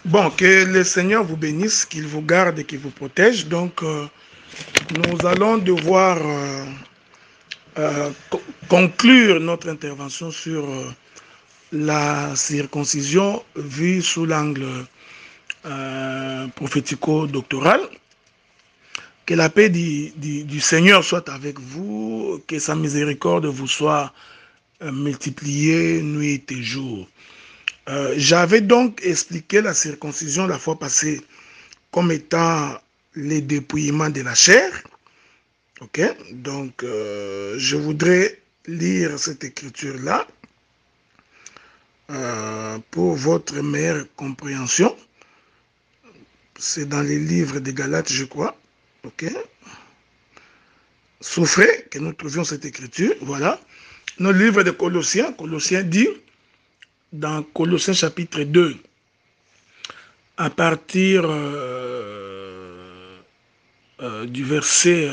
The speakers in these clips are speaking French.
Bon, que le Seigneur vous bénisse, qu'il vous garde et qu'il vous protège. Donc, nous allons devoir conclure notre intervention sur la circoncision vue sous l'angle prophético-doctoral. Que la paix du Seigneur soit avec vous, que sa miséricorde vous soit multipliée nuit et jour. J'avais donc expliqué la circoncision la fois passée comme étant les dépouillements de la chair. Ok, donc je voudrais lire cette écriture-là pour votre meilleure compréhension. C'est dans les livres des Galates, je crois. Ok, souffrez que nous trouvions cette écriture. Voilà. Dans le livre de Colossiens, Colossiens dit, dans Colossiens chapitre 2, à partir du verset...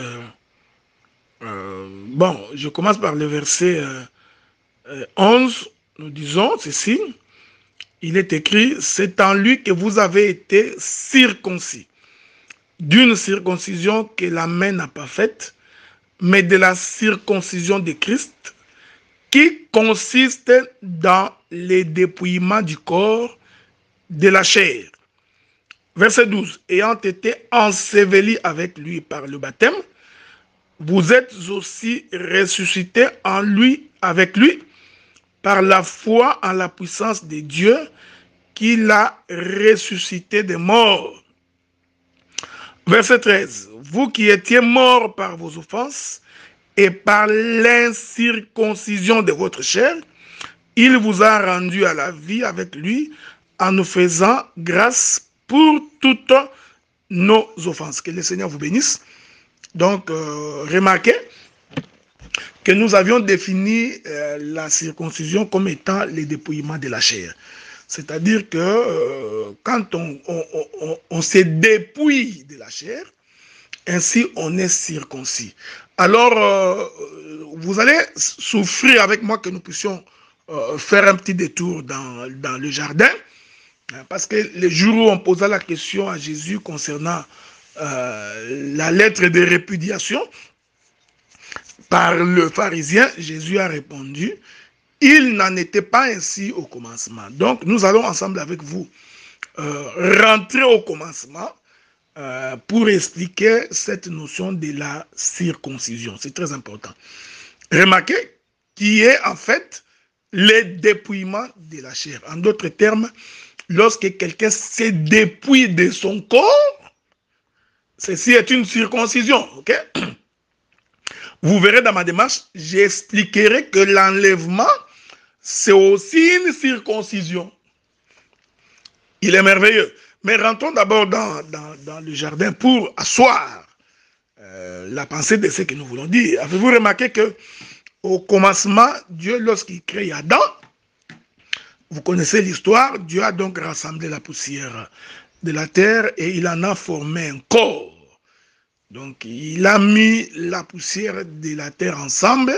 bon, je commence par le verset 11. Nous disons ceci. Il est écrit, c'est en lui que vous avez été circoncis, d'une circoncision que la main n'a pas faite, mais de la circoncision de Christ, qui consiste dans les dépouillements du corps de la chair. Verset 12. Ayant été ensevelis avec lui par le baptême, vous êtes aussi ressuscités en lui, avec lui, par la foi en la puissance de Dieu qui l'a ressuscité des morts. Verset 13. Vous qui étiez morts par vos offenses et par l'incirconcision de votre chair, il vous a rendu à la vie avec lui en nous faisant grâce pour toutes nos offenses. Que le Seigneur vous bénisse. Donc, remarquez que nous avions défini la circoncision comme étant le dépouillement de la chair. C'est-à-dire que quand on se dépouille de la chair, ainsi on est circoncis. Alors, vous allez souffrir avec moi que nous puissions faire un petit détour dans le jardin, parce que le jour où on posa la question à Jésus concernant la lettre de répudiation, par le pharisien, Jésus a répondu, il n'en était pas ainsi au commencement. Donc, nous allons ensemble avec vous rentrer au commencement pour expliquer cette notion de la circoncision. C'est très important. Remarquez qui est en fait le dépouillement de la chair. En d'autres termes, lorsque quelqu'un se dépouille de son corps, ceci est une circoncision. Ok? Vous verrez dans ma démarche, j'expliquerai que l'enlèvement, c'est aussi une circoncision. Il est merveilleux. Mais rentrons d'abord dans le jardin pour asseoir la pensée de ce que nous voulons dire. Avez-vous remarqué que au commencement, Dieu, lorsqu'il crée Adam, vous connaissez l'histoire, Dieu a donc rassemblé la poussière de la terre et il en a formé un corps. Donc, il a mis la poussière de la terre ensemble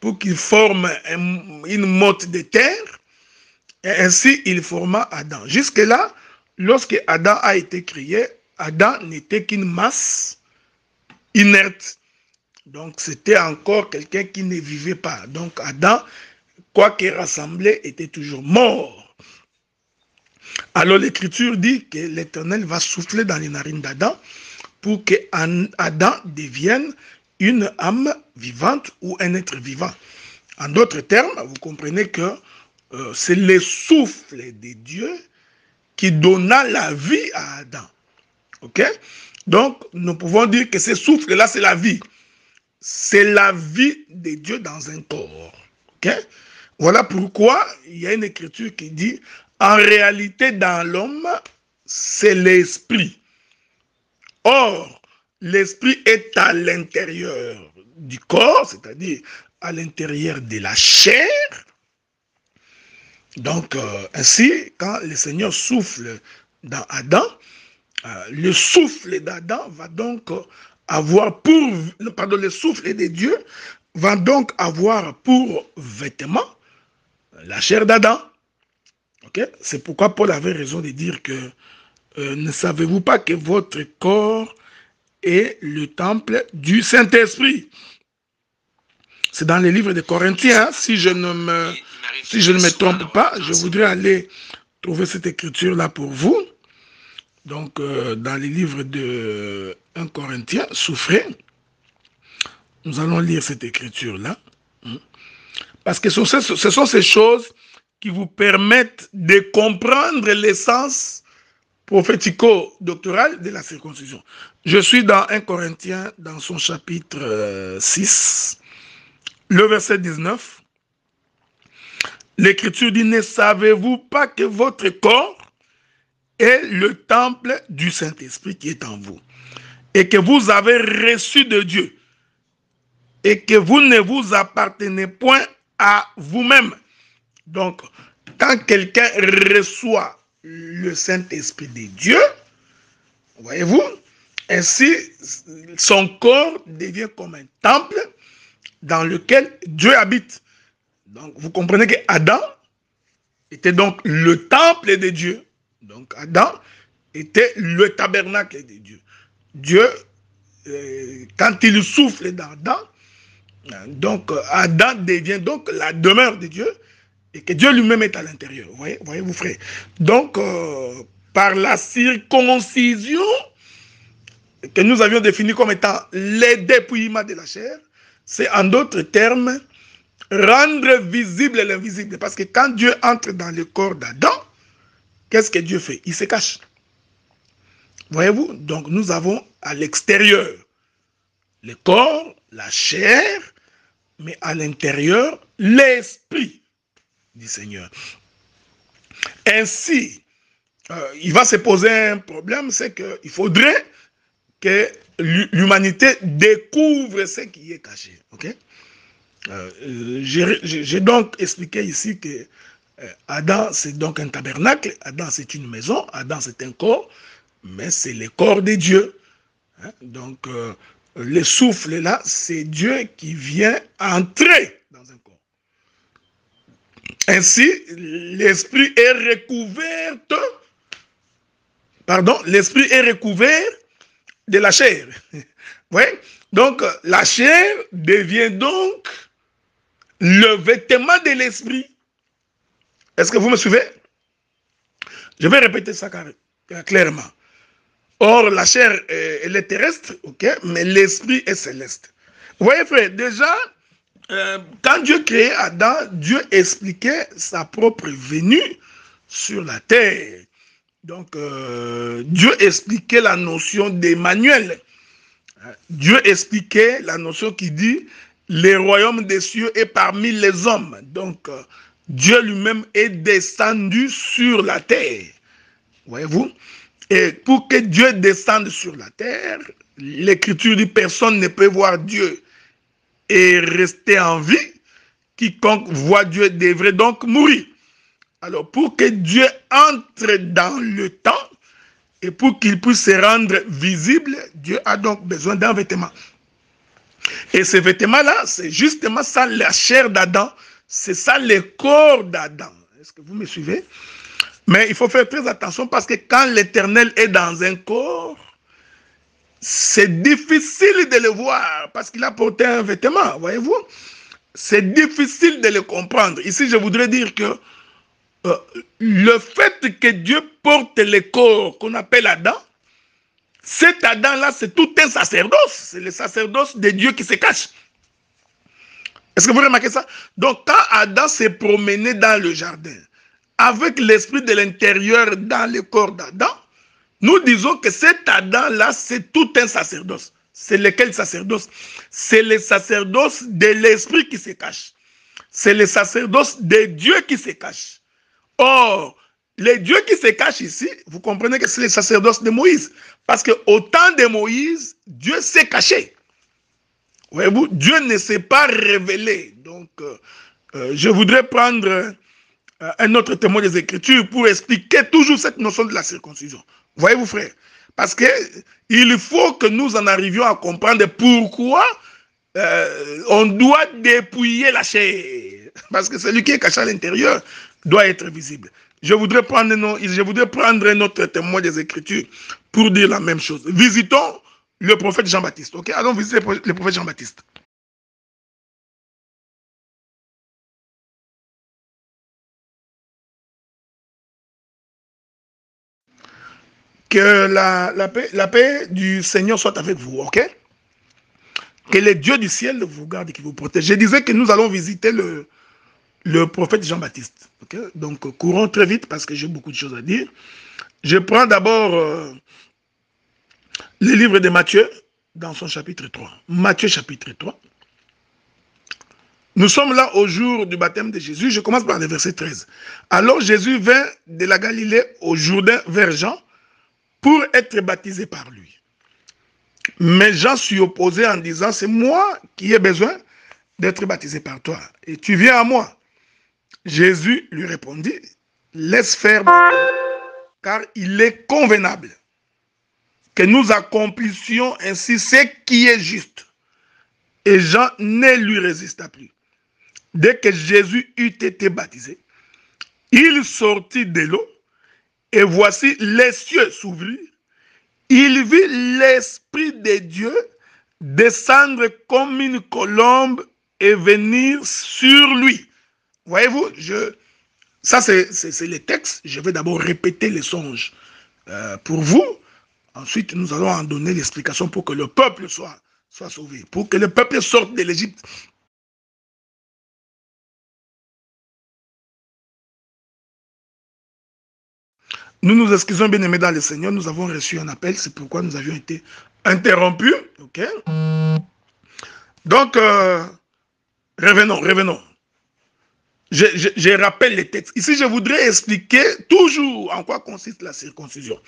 pour qu'il forme une motte de terre. Et ainsi, il forma Adam. Jusque-là, lorsque Adam a été créé, Adam n'était qu'une masse inerte. Donc, c'était encore quelqu'un qui ne vivait pas. Donc, Adam, quoique rassemblé, était toujours mort. Alors, l'Écriture dit que l'Éternel va souffler dans les narines d'Adam pour que Adam devienne une âme vivante ou un être vivant. En d'autres termes, vous comprenez que c'est le souffle de Dieu qui donna la vie à Adam. Ok? Donc, nous pouvons dire que ce souffle-là, c'est la vie. C'est la vie de Dieu dans un corps. Ok? Voilà pourquoi il y a une écriture qui dit, en réalité, dans l'homme, c'est l'esprit. Or, l'esprit est à l'intérieur du corps, c'est-à-dire à l'intérieur de la chair. Donc, ainsi, quand le Seigneur souffle dans Adam, le souffle d'Adam va donc avoir pour, pardon, le souffle de Dieu va donc avoir pour vêtement la chair d'Adam. Okay? C'est pourquoi Paul avait raison de dire que ne savez-vous pas que votre corps est le temple du Saint-Esprit? C'est dans les livres de Corinthiens, hein? Si je ne me trompe pas, je voudrais aller trouver cette écriture-là pour vous. Donc, dans les livres de 1 Corinthiens, souffrez. Nous allons lire cette écriture-là. Parce que ce sont ces choses qui vous permettent de comprendre l'essence prophético-doctorale de la circoncision. Je suis dans 1 Corinthiens, dans son chapitre 6, le verset 19. L'Écriture dit, ne savez-vous pas que votre corps est le temple du Saint-Esprit qui est en vous, et que vous avez reçu de Dieu, et que vous ne vous appartenez point à vous-même. Donc, quand quelqu'un reçoit le Saint-Esprit de Dieu, voyez-vous, ainsi, son corps devient comme un temple dans lequel Dieu habite. Donc, vous comprenez que Adam était donc le temple de Dieu. Donc, Adam était le tabernacle de Dieu. Dieu, quand il souffle dans Adam, donc Adam devient donc la demeure de Dieu et que Dieu lui-même est à l'intérieur. Voyez-vous, frère. Donc, par la circoncision que nous avions définie comme étant le dépouillement de la chair, c'est en d'autres termes rendre visible l'invisible. Parce que quand Dieu entre dans le corps d'Adam, qu'est-ce que Dieu fait? Il se cache. Voyez-vous? Donc nous avons à l'extérieur le corps, la chair, mais à l'intérieur l'esprit du Seigneur. Ainsi, il va se poser un problème, c'est qu'il faudrait que l'humanité découvre ce qui est caché. Okay? J'ai donc expliqué ici que Adam c'est donc un tabernacle, Adam c'est une maison, Adam c'est un corps, mais c'est le corps de Dieu. Hein? Donc le souffle là, c'est Dieu qui vient entrer dans un corps. Ainsi, l'esprit est recouvert, l'esprit est recouvert de la chair. Ouais? Donc, la chair devient donc le vêtement de l'esprit. Est-ce que vous me suivez? Je vais répéter ça clairement. Or, la chair, elle est terrestre, ok, mais l'esprit est céleste. Vous voyez, frère, déjà, quand Dieu créait Adam, Dieu expliquait sa propre venue sur la terre. Donc, Dieu expliquait la notion d'Emmanuel. Dieu expliquait la notion qui dit « Le royaume des cieux est parmi les hommes ». Donc, Dieu lui-même est descendu sur la terre. Voyez-vous? Et pour que Dieu descende sur la terre, l'Écriture dit « Personne ne peut voir Dieu et rester en vie. Quiconque voit Dieu devrait donc mourir. » Alors, pour que Dieu entre dans le temps, et pour qu'il puisse se rendre visible, Dieu a donc besoin d'un vêtement. Et ce vêtement-là, c'est justement ça la chair d'Adam, c'est ça le corps d'Adam. Est-ce que vous me suivez? Mais il faut faire très attention parce que quand l'Éternel est dans un corps, c'est difficile de le voir parce qu'il a porté un vêtement, voyez-vous? C'est difficile de le comprendre. Ici, je voudrais dire que le fait que Dieu porte le corps qu'on appelle Adam, cet Adam-là, c'est tout un sacerdoce. C'est le sacerdoce de Dieu qui se cache. Est-ce que vous remarquez ça? Donc, quand Adam s'est promené dans le jardin, avec l'esprit de l'intérieur dans le corps d'Adam, nous disons que cet Adam-là, c'est tout un sacerdoce. C'est lequel sacerdoce? C'est le sacerdoce de l'esprit qui se cache. C'est le sacerdoce de Dieu qui se cache. Or, les dieux qui se cachent ici, vous comprenez que c'est le sacerdoce de Moïse. Parce qu'au temps de Moïse, Dieu s'est caché. Voyez-vous, Dieu ne s'est pas révélé. Donc, je voudrais prendre un autre témoin des Écritures pour expliquer toujours cette notion de la circoncision. Voyez-vous, frère? Parce qu'il faut que nous en arrivions à comprendre pourquoi on doit dépouiller la chair. Parce que celui qui est caché à l'intérieur doit être visible. je voudrais prendre un autre témoin des Écritures pour dire la même chose. Visitons le prophète Jean-Baptiste. Ok, allons visiter le prophète Jean-Baptiste. Que la paix du Seigneur soit avec vous, ok? Que les dieux du ciel vous gardent et qui vous protègent. Je disais que nous allons visiter le prophète Jean-Baptiste. Okay? Donc, courons très vite parce que j'ai beaucoup de choses à dire. Je prends d'abord le livre de Matthieu dans son chapitre 3. Matthieu chapitre 3. Nous sommes là au jour du baptême de Jésus. Je commence par le verset 13. Alors Jésus vint de la Galilée au Jourdain vers Jean pour être baptisé par lui. Mais Jean s'y opposait en disant, c'est moi qui ai besoin d'être baptisé par toi. Et tu viens à moi. Jésus lui répondit, laisse faire, car il est convenable que nous accomplissions ainsi ce qui est juste. Et Jean ne lui résista plus. Dès que Jésus eut été baptisé, il sortit de l'eau, et voici les cieux s'ouvrirent. Il vit l'Esprit de Dieu descendre comme une colombe et venir sur lui. Voyez-vous, ça c'est les textes. Je vais d'abord répéter les songes pour vous. Ensuite, nous allons en donner l'explication pour que le peuple soit sauvé, pour que le peuple sorte de l'Égypte. Nous nous excusons, bien aimés dans le Seigneur, nous avons reçu un appel, c'est pourquoi nous avions été interrompus. Ok? Donc, revenons. Je rappelle les textes. Ici, je voudrais expliquer toujours en quoi consiste la circoncision.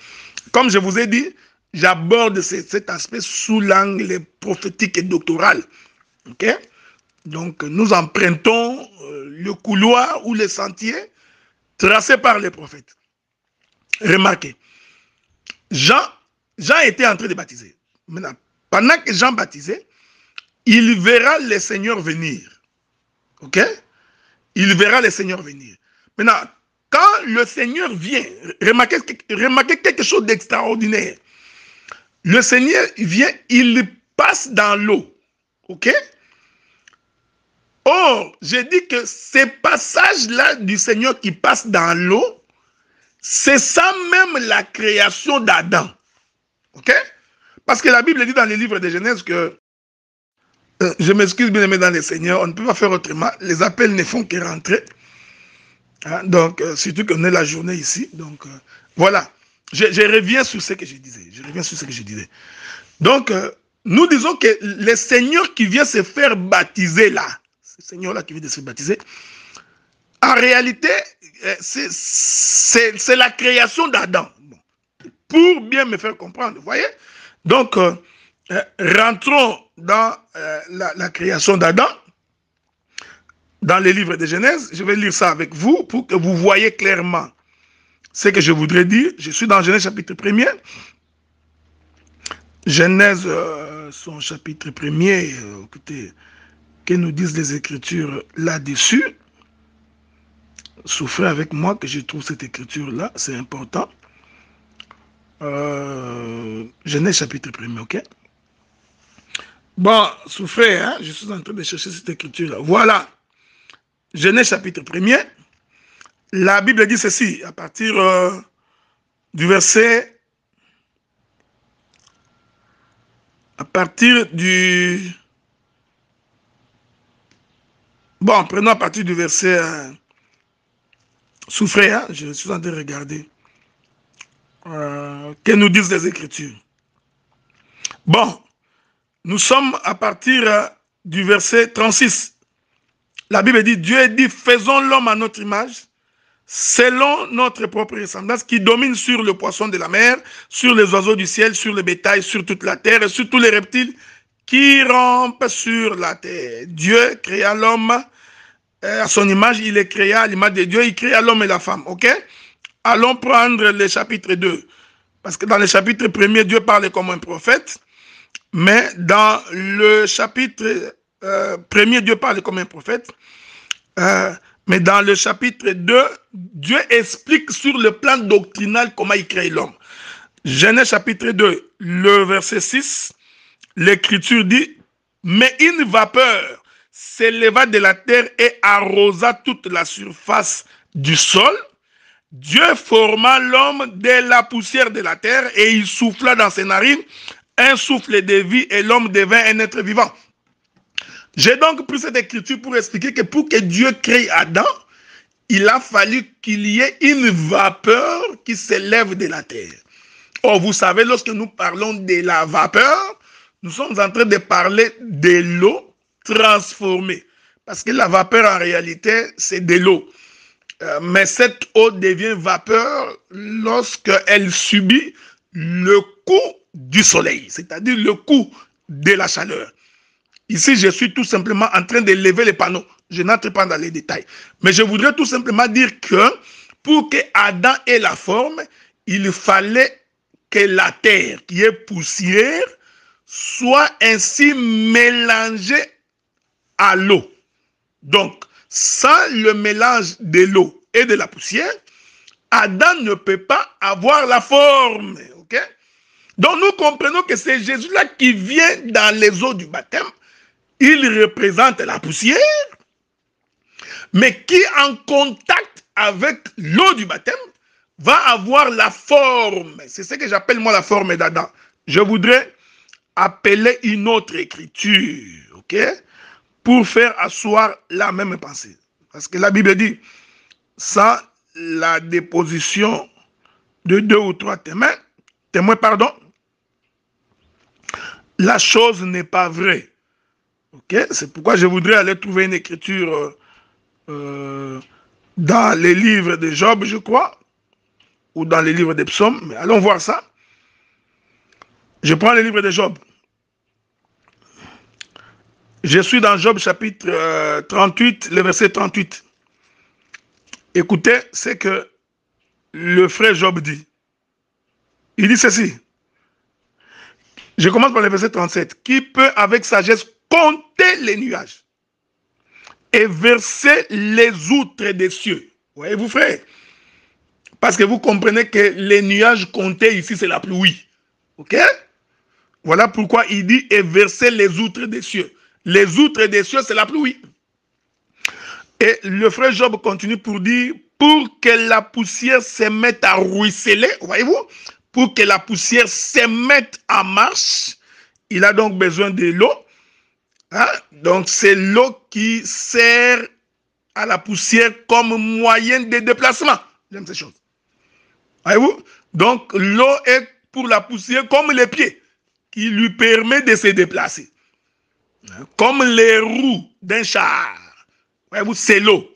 Comme je vous ai dit, j'aborde cet aspect sous l'angle prophétique et doctoral. Ok? Donc, nous empruntons le couloir ou le sentier tracé par les prophètes. Remarquez, Jean était en train de baptiser. Maintenant, pendant que Jean baptisait, il verra le Seigneur venir. Ok? Il verra le Seigneur venir. Maintenant, quand le Seigneur vient, remarquez quelque chose d'extraordinaire. Le Seigneur vient, il passe dans l'eau. Ok? Or, j'ai dit que ces passages-là du Seigneur qui passe dans l'eau, c'est ça même la création d'Adam. Ok? Parce que la Bible dit dans les livres de Genèse que, je m'excuse bien aimé dans le Seigneur, on ne peut pas faire autrement, les appels ne font que rentrer. Hein? Donc, surtout qu'on est la journée ici. Donc, voilà. Je reviens sur ce que je disais. Donc, nous disons que le Seigneur qui vient se faire baptiser là, ce Seigneur-là qui vient de se baptiser, en réalité, c'est la création d'Adam. Bon. Pour bien me faire comprendre, vous voyez? Donc, rentrons dans la création d'Adam, dans les livres de Genèse. Je vais lire ça avec vous pour que vous voyez clairement ce que je voudrais dire. Je suis dans Genèse chapitre 1er. Genèse, son chapitre 1er, écoutez, que nous disent les Écritures là-dessus. Souffrez avec moi que je trouve cette écriture-là, c'est important. Genèse chapitre 1er, ok? Bon, souffrez, hein? Je suis en train de chercher cette écriture-là. Voilà. Genèse chapitre 1er. La Bible dit ceci, à partir du verset... À partir du... Bon, prenons à partir du verset... souffrez, hein? Je suis en train de regarder. Que nous disent les Écritures. Bon, nous sommes à partir du verset 36. La Bible dit, Dieu dit, faisons l'homme à notre image, selon notre propre ressemblance, qui domine sur le poisson de la mer, sur les oiseaux du ciel, sur le bétail, sur toute la terre, et sur tous les reptiles qui rampent sur la terre. Dieu créa l'homme à son image, il est créé à l'image de Dieu, il créa l'homme et la femme, ok? Allons prendre le chapitre 2. Parce que dans le chapitre 1er, Dieu parle comme un prophète. Mais dans le chapitre 1er, Dieu parle comme un prophète. Mais dans le chapitre 2, Dieu explique sur le plan doctrinal comment il crée l'homme. Genèse chapitre 2, le verset 6, l'Écriture dit, « Mais une vapeur s'éleva de la terre et arrosa toute la surface du sol. Dieu forma l'homme de la poussière de la terre et il souffla dans ses narines un souffle de vie et l'homme devint un être vivant. » J'ai donc pris cette écriture pour expliquer que pour que Dieu crée Adam, il a fallu qu'il y ait une vapeur qui s'élève de la terre. Or, vous savez, lorsque nous parlons de la vapeur, nous sommes en train de parler de l'eau transformée. Parce que la vapeur, en réalité, c'est de l'eau. Mais cette eau devient vapeur lorsqu'elle subit le coup du soleil, c'est-à-dire le coup de la chaleur. Ici, je suis tout simplement en train de lever les panneaux. Je n'entre pas dans les détails. Mais je voudrais tout simplement dire que pour que Adam ait la forme, il fallait que la terre, qui est poussière, soit ainsi mélangée à l'eau. Donc, sans le mélange de l'eau et de la poussière, Adam ne peut pas avoir la forme. Okay? Donc, nous comprenons que c'est Jésus-là qui vient dans les eaux du baptême. Il représente la poussière, mais qui en contact avec l'eau du baptême va avoir la forme. C'est ce que j'appelle moi la forme d'Adam. Je voudrais appeler une autre écriture, ok, pour faire asseoir la même pensée. Parce que la Bible dit, sans la déposition de 2 ou 3 témoins, la chose n'est pas vraie. Okay? C'est pourquoi je voudrais aller trouver une écriture dans les livres de Job, je crois, ou dans les livres des psaumes. Mais allons voir ça. Je prends les livres de Job. Je suis dans Job chapitre 38, le verset 38. Écoutez ce que le frère Job dit. Il dit ceci. Je commence par le verset 37. Qui peut avec sagesse compter les nuages et verser les outres des cieux? Voyez-vous, frère? Parce que vous comprenez que les nuages comptés ici, c'est la pluie. Ok? Voilà pourquoi il dit et verser les outres des cieux. Les outres des cieux, c'est la pluie. Et le frère Job continue pour dire, pour que la poussière se mette à ruisseler, voyez-vous, pour que la poussière se mette en marche, il a donc besoin de l'eau. Hein? Donc c'est l'eau qui sert à la poussière comme moyen de déplacement. J'aime ces choses. Voyez-vous? Donc l'eau est pour la poussière comme les pieds, qui lui permet de se déplacer. Comme les roues d'un char. Voyez-vous, c'est l'eau.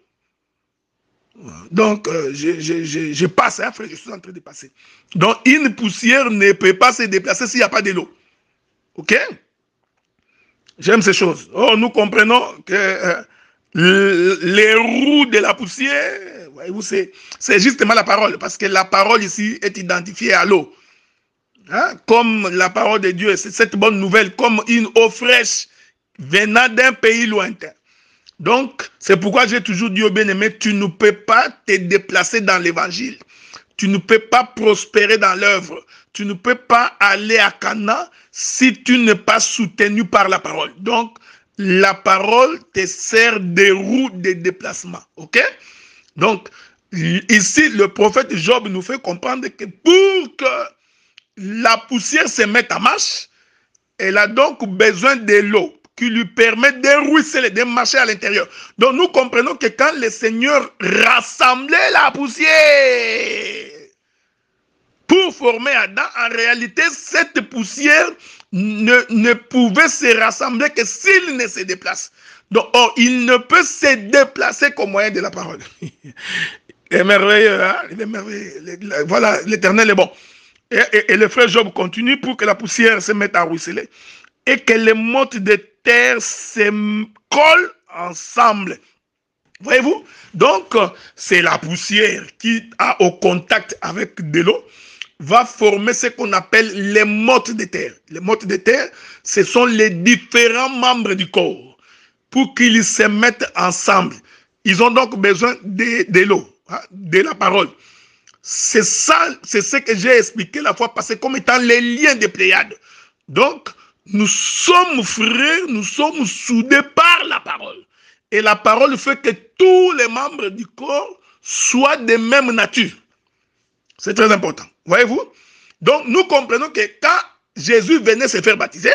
Donc, je passe, hein, frère, je suis en train de passer. Donc, une poussière ne peut pas se déplacer s'il n'y a pas de l'eau. Ok? J'aime ces choses. Oh, nous comprenons que les roues de la poussière, voyez-vous, c'est justement la parole, parce que la parole ici est identifiée à l'eau. Hein? Comme la parole de Dieu, c'est cette bonne nouvelle, comme une eau fraîche venant d'un pays lointain. Donc, c'est pourquoi j'ai toujours dit au bien-aimé, tu ne peux pas te déplacer dans l'évangile. Tu ne peux pas prospérer dans l'œuvre. Tu ne peux pas aller à Canaan si tu n'es pas soutenu par la parole. Donc, la parole te sert de roue de déplacement. Ok? Donc, ici, le prophète Job nous fait comprendre que pour que la poussière se mette en marche, elle a donc besoin de l'eau qui lui permet de ruisseler, de marcher à l'intérieur. Donc nous comprenons que quand le Seigneur rassemblait la poussière pour former Adam, en réalité, cette poussière ne pouvait se rassembler que s'il ne se déplace. Donc, or, il ne peut se déplacer qu'au moyen de la parole. Il est merveilleux, hein? Il est merveilleux. Voilà, l'Éternel est bon. Et le frère Job continue pour que la poussière se mette à ruisseler et que les mottes de terre se collent ensemble. Voyez-vous? Donc, c'est la poussière qui a au contact avec de l'eau va former ce qu'on appelle les mottes de terre. Les mottes de terre, ce sont les différents membres du corps pour qu'ils se mettent ensemble. Ils ont donc besoin de l'eau, hein, de la parole. C'est ça, c'est ce que j'ai expliqué la fois passée comme étant les liens des Pléiades. Donc, nous sommes frères, nous sommes soudés par la parole. Et la parole fait que tous les membres du corps soient de même nature. C'est très important. Voyez-vous? Donc, nous comprenons que quand Jésus venait se faire baptiser,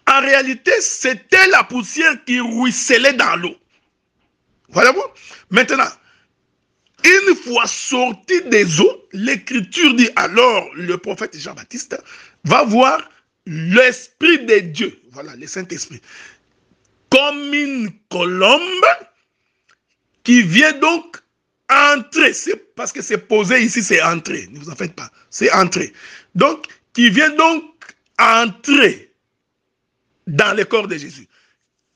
en réalité, c'était la poussière qui ruisselait dans l'eau. Voyez-vous? Maintenant, une fois sorti des eaux, l'Écriture dit alors le prophète Jean-Baptiste va voir l'Esprit de Dieu, voilà, le Saint-Esprit, comme une colombe qui vient donc entrer. C'est parce que c'est posé ici, c'est entrer. Ne vous en faites pas, c'est entrer. Donc, qui vient donc entrer dans le corps de Jésus.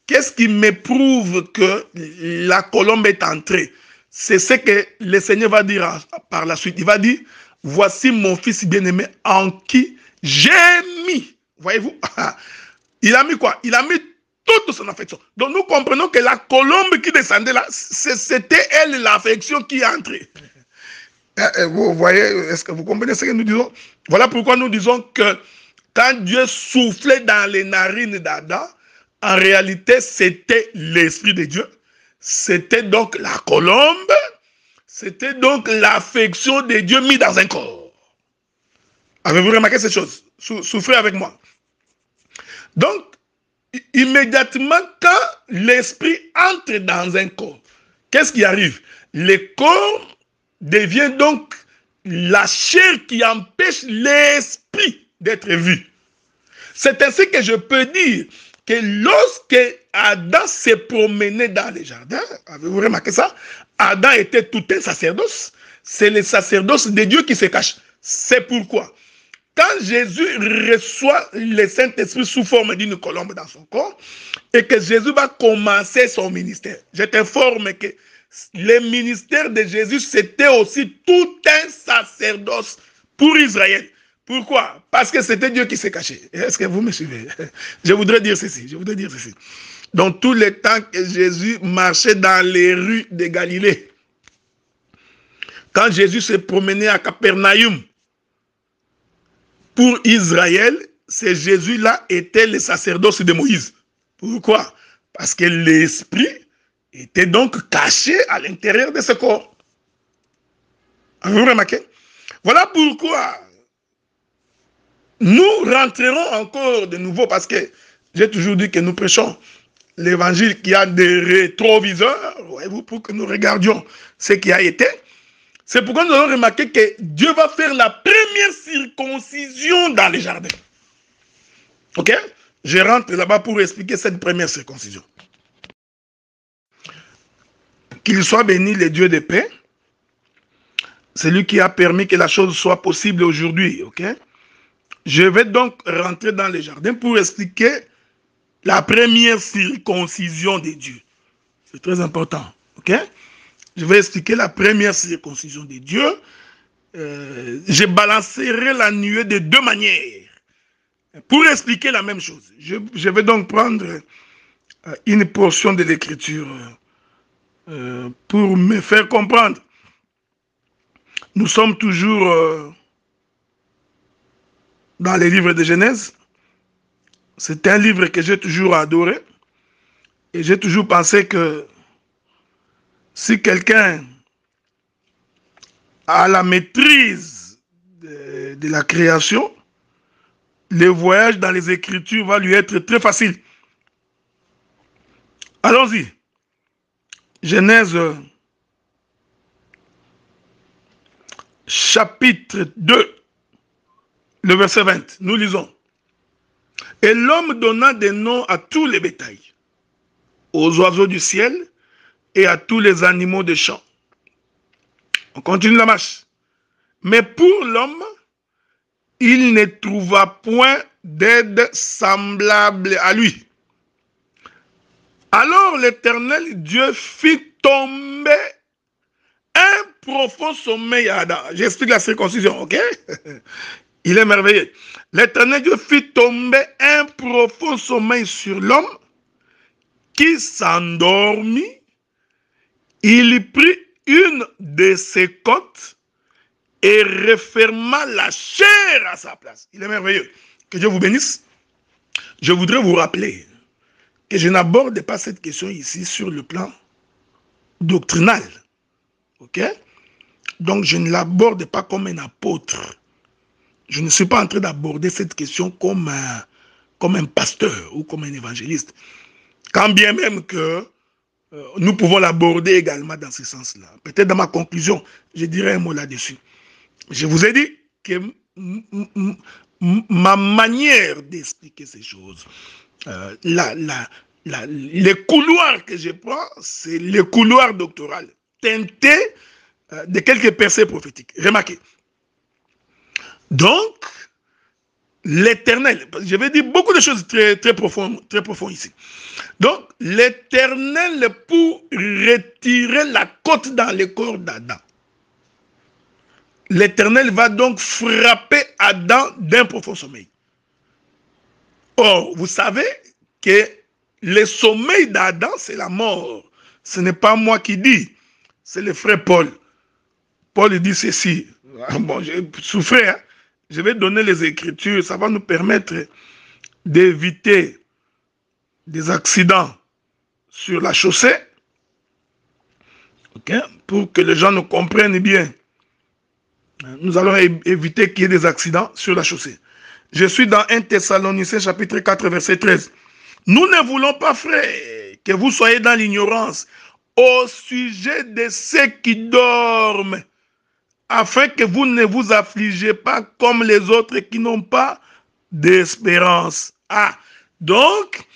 Qu'est-ce qui me prouve que la colombe est entrée? C'est ce que le Seigneur va dire par la suite. Il va dire, voici mon fils bien-aimé en qui j'ai mis. Voyez-vous? Il a mis quoi? Il a mis toute son affection. Donc nous comprenons que la colombe qui descendait là, c'était elle l'affection qui est entrée. Vous voyez, est-ce que vous comprenez ce que nous disons? Voilà pourquoi nous disons que quand Dieu soufflait dans les narines d'Adam, en réalité c'était l'Esprit de Dieu. C'était donc la colombe, c'était donc l'affection de Dieu mis dans un corps. Avez-vous remarqué ces choses? Souffrez avec moi. Donc, immédiatement, quand l'esprit entre dans un corps, qu'est-ce qui arrive? Le corps devient donc la chair qui empêche l'esprit d'être vu. C'est ainsi que je peux dire que lorsque Adam s'est promené dans les jardins, avez-vous remarqué ça? Adam était tout un sacerdoce. C'est le sacerdoce de Dieu qui se cache. C'est pourquoi, quand Jésus reçoit le Saint-Esprit sous forme d'une colombe dans son corps, et que Jésus va commencer son ministère, je t'informe que le ministère de Jésus, c'était aussi tout un sacerdoce pour Israël. Pourquoi? Parce que c'était Dieu qui s'est caché. Est-ce que vous me suivez? Je voudrais dire ceci. Dans tout le temps que Jésus marchait dans les rues de Galilée, quand Jésus s'est promené à Capernaum, pour Israël, ce Jésus-là était le sacerdoce de Moïse. Pourquoi? Parce que l'esprit était donc caché à l'intérieur de ce corps. Vous remarquez? Voilà pourquoi nous rentrerons encore de nouveau, parce que j'ai toujours dit que nous prêchons l'évangile qui a des rétroviseurs, voyez-vous, pour que nous regardions ce qui a été. C'est pourquoi nous allons remarquer que Dieu va faire la première circoncision dans les jardins. Ok? Je rentre là-bas pour expliquer cette première circoncision. Qu'il soit béni le Dieu de paix, celui qui a permis que la chose soit possible aujourd'hui. Ok? Je vais donc rentrer dans les jardins pour expliquer la première circoncision de Dieu. C'est très important. Ok? Je vais expliquer la première circoncision de Dieu. Je balancerai la nuée de deux manières pour expliquer la même chose. Je vais donc prendre une portion de l'Écriture pour me faire comprendre. Nous sommes toujours dans les livres de Genèse. C'est un livre que j'ai toujours adoré. Et j'ai toujours pensé que si quelqu'un a la maîtrise de la création, le voyage dans les Écritures va lui être très facile. Allons-y. Genèse chapitre 2, le verset 20. Nous lisons. Et l'homme donna des noms à tous les bétails, aux oiseaux du ciel et à tous les animaux des champs. On continue la marche. Mais pour l'homme, il ne trouva point d'aide semblable à lui. Alors l'Éternel Dieu fit tomber un profond sommeil à Adam. J'explique la circoncision, ok? Il est merveilleux. L'Éternel Dieu fit tomber un profond sommeil sur l'homme qui s'endormit il prit une de ses côtes et referma la chair à sa place. Il est merveilleux. Que Dieu vous bénisse. Je voudrais vous rappeler que je n'aborde pas cette question ici sur le plan doctrinal. Ok? Donc je ne l'aborde pas comme un apôtre. Je ne suis pas en train d'aborder cette question comme un pasteur ou comme un évangéliste. Quand bien même que nous pouvons l'aborder également dans ce sens-là. Peut-être dans ma conclusion, je dirai un mot là-dessus. Je vous ai dit que ma manière d'expliquer ces choses, les couloirs que je prends, c'est les couloirs doctoraux, teintés de quelques percées prophétiques. Remarquez. Donc, l'Éternel, je vais dire beaucoup de choses très profondes ici. Donc, l'Éternel, pour retirer la côte dans le corps d'Adam, l'Éternel va donc frapper Adam d'un profond sommeil. Or, vous savez que le sommeil d'Adam, c'est la mort. Ce n'est pas moi qui dis, c'est le frère Paul. Paul dit ceci. Bon, j'ai souffert, hein? Je vais donner les Écritures, ça va nous permettre d'éviter des accidents sur la chaussée, okay? Pour que les gens nous comprennent bien. Nous allons éviter qu'il y ait des accidents sur la chaussée. Je suis dans 1 Thessaloniciens chapitre 4 verset 13. Nous ne voulons pas, frères, que vous soyez dans l'ignorance au sujet de ceux qui dorment, afin que vous ne vous affligez pas comme les autres qui n'ont pas d'espérance. Ah, donc,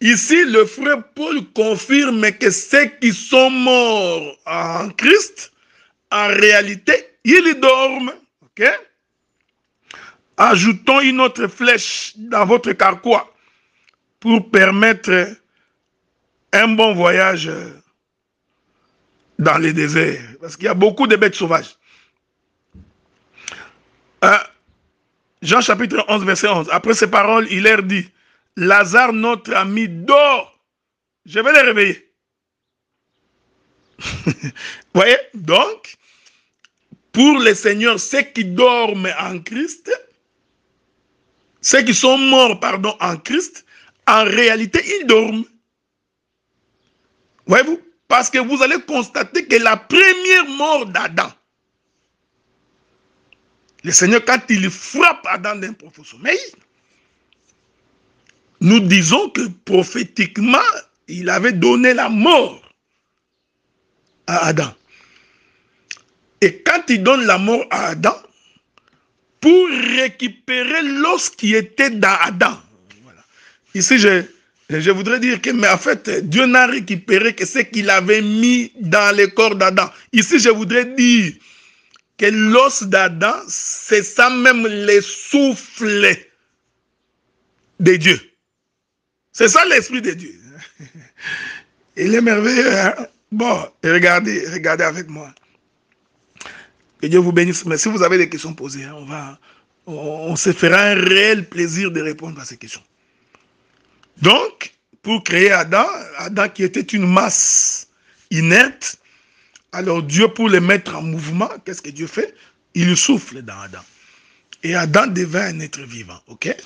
ici, le frère Paul confirme que ceux qui sont morts en Christ, en réalité, ils dorment. Ok? Ajoutons une autre flèche dans votre carquois pour permettre un bon voyage dans les déserts. Parce qu'il y a beaucoup de bêtes sauvages. Jean chapitre 11, verset 11. Après ces paroles, il leur dit, Lazare, notre ami, dort. Je vais le réveiller. Voyez? Donc, pour le Seigneur, ceux qui dorment en Christ, ceux qui sont morts, pardon, en Christ, en réalité, ils dorment. Voyez-vous? Parce que vous allez constater que la première mort d'Adam, le Seigneur, quand il frappe Adam d'un profond sommeil, nous disons que prophétiquement, il avait donné la mort à Adam. Et quand il donne la mort à Adam, pour récupérer l'os qui était dans Adam. Voilà. Ici, je voudrais dire que, mais en fait, Dieu n'a récupéré que ce qu'il avait mis dans le corps d'Adam. Ici, je voudrais dire que l'os d'Adam, c'est ça même le souffle de Dieu. C'est ça l'esprit de Dieu. Il est merveilleux. Hein? Bon, regardez avec moi. Que Dieu vous bénisse. Mais si vous avez des questions posées, hein, on se fera un réel plaisir de répondre à ces questions. Donc, pour créer Adam qui était une masse inerte, alors Dieu, pour le mettre en mouvement, qu'est-ce que Dieu fait? Il souffle dans Adam. Et Adam devint un être vivant, ok?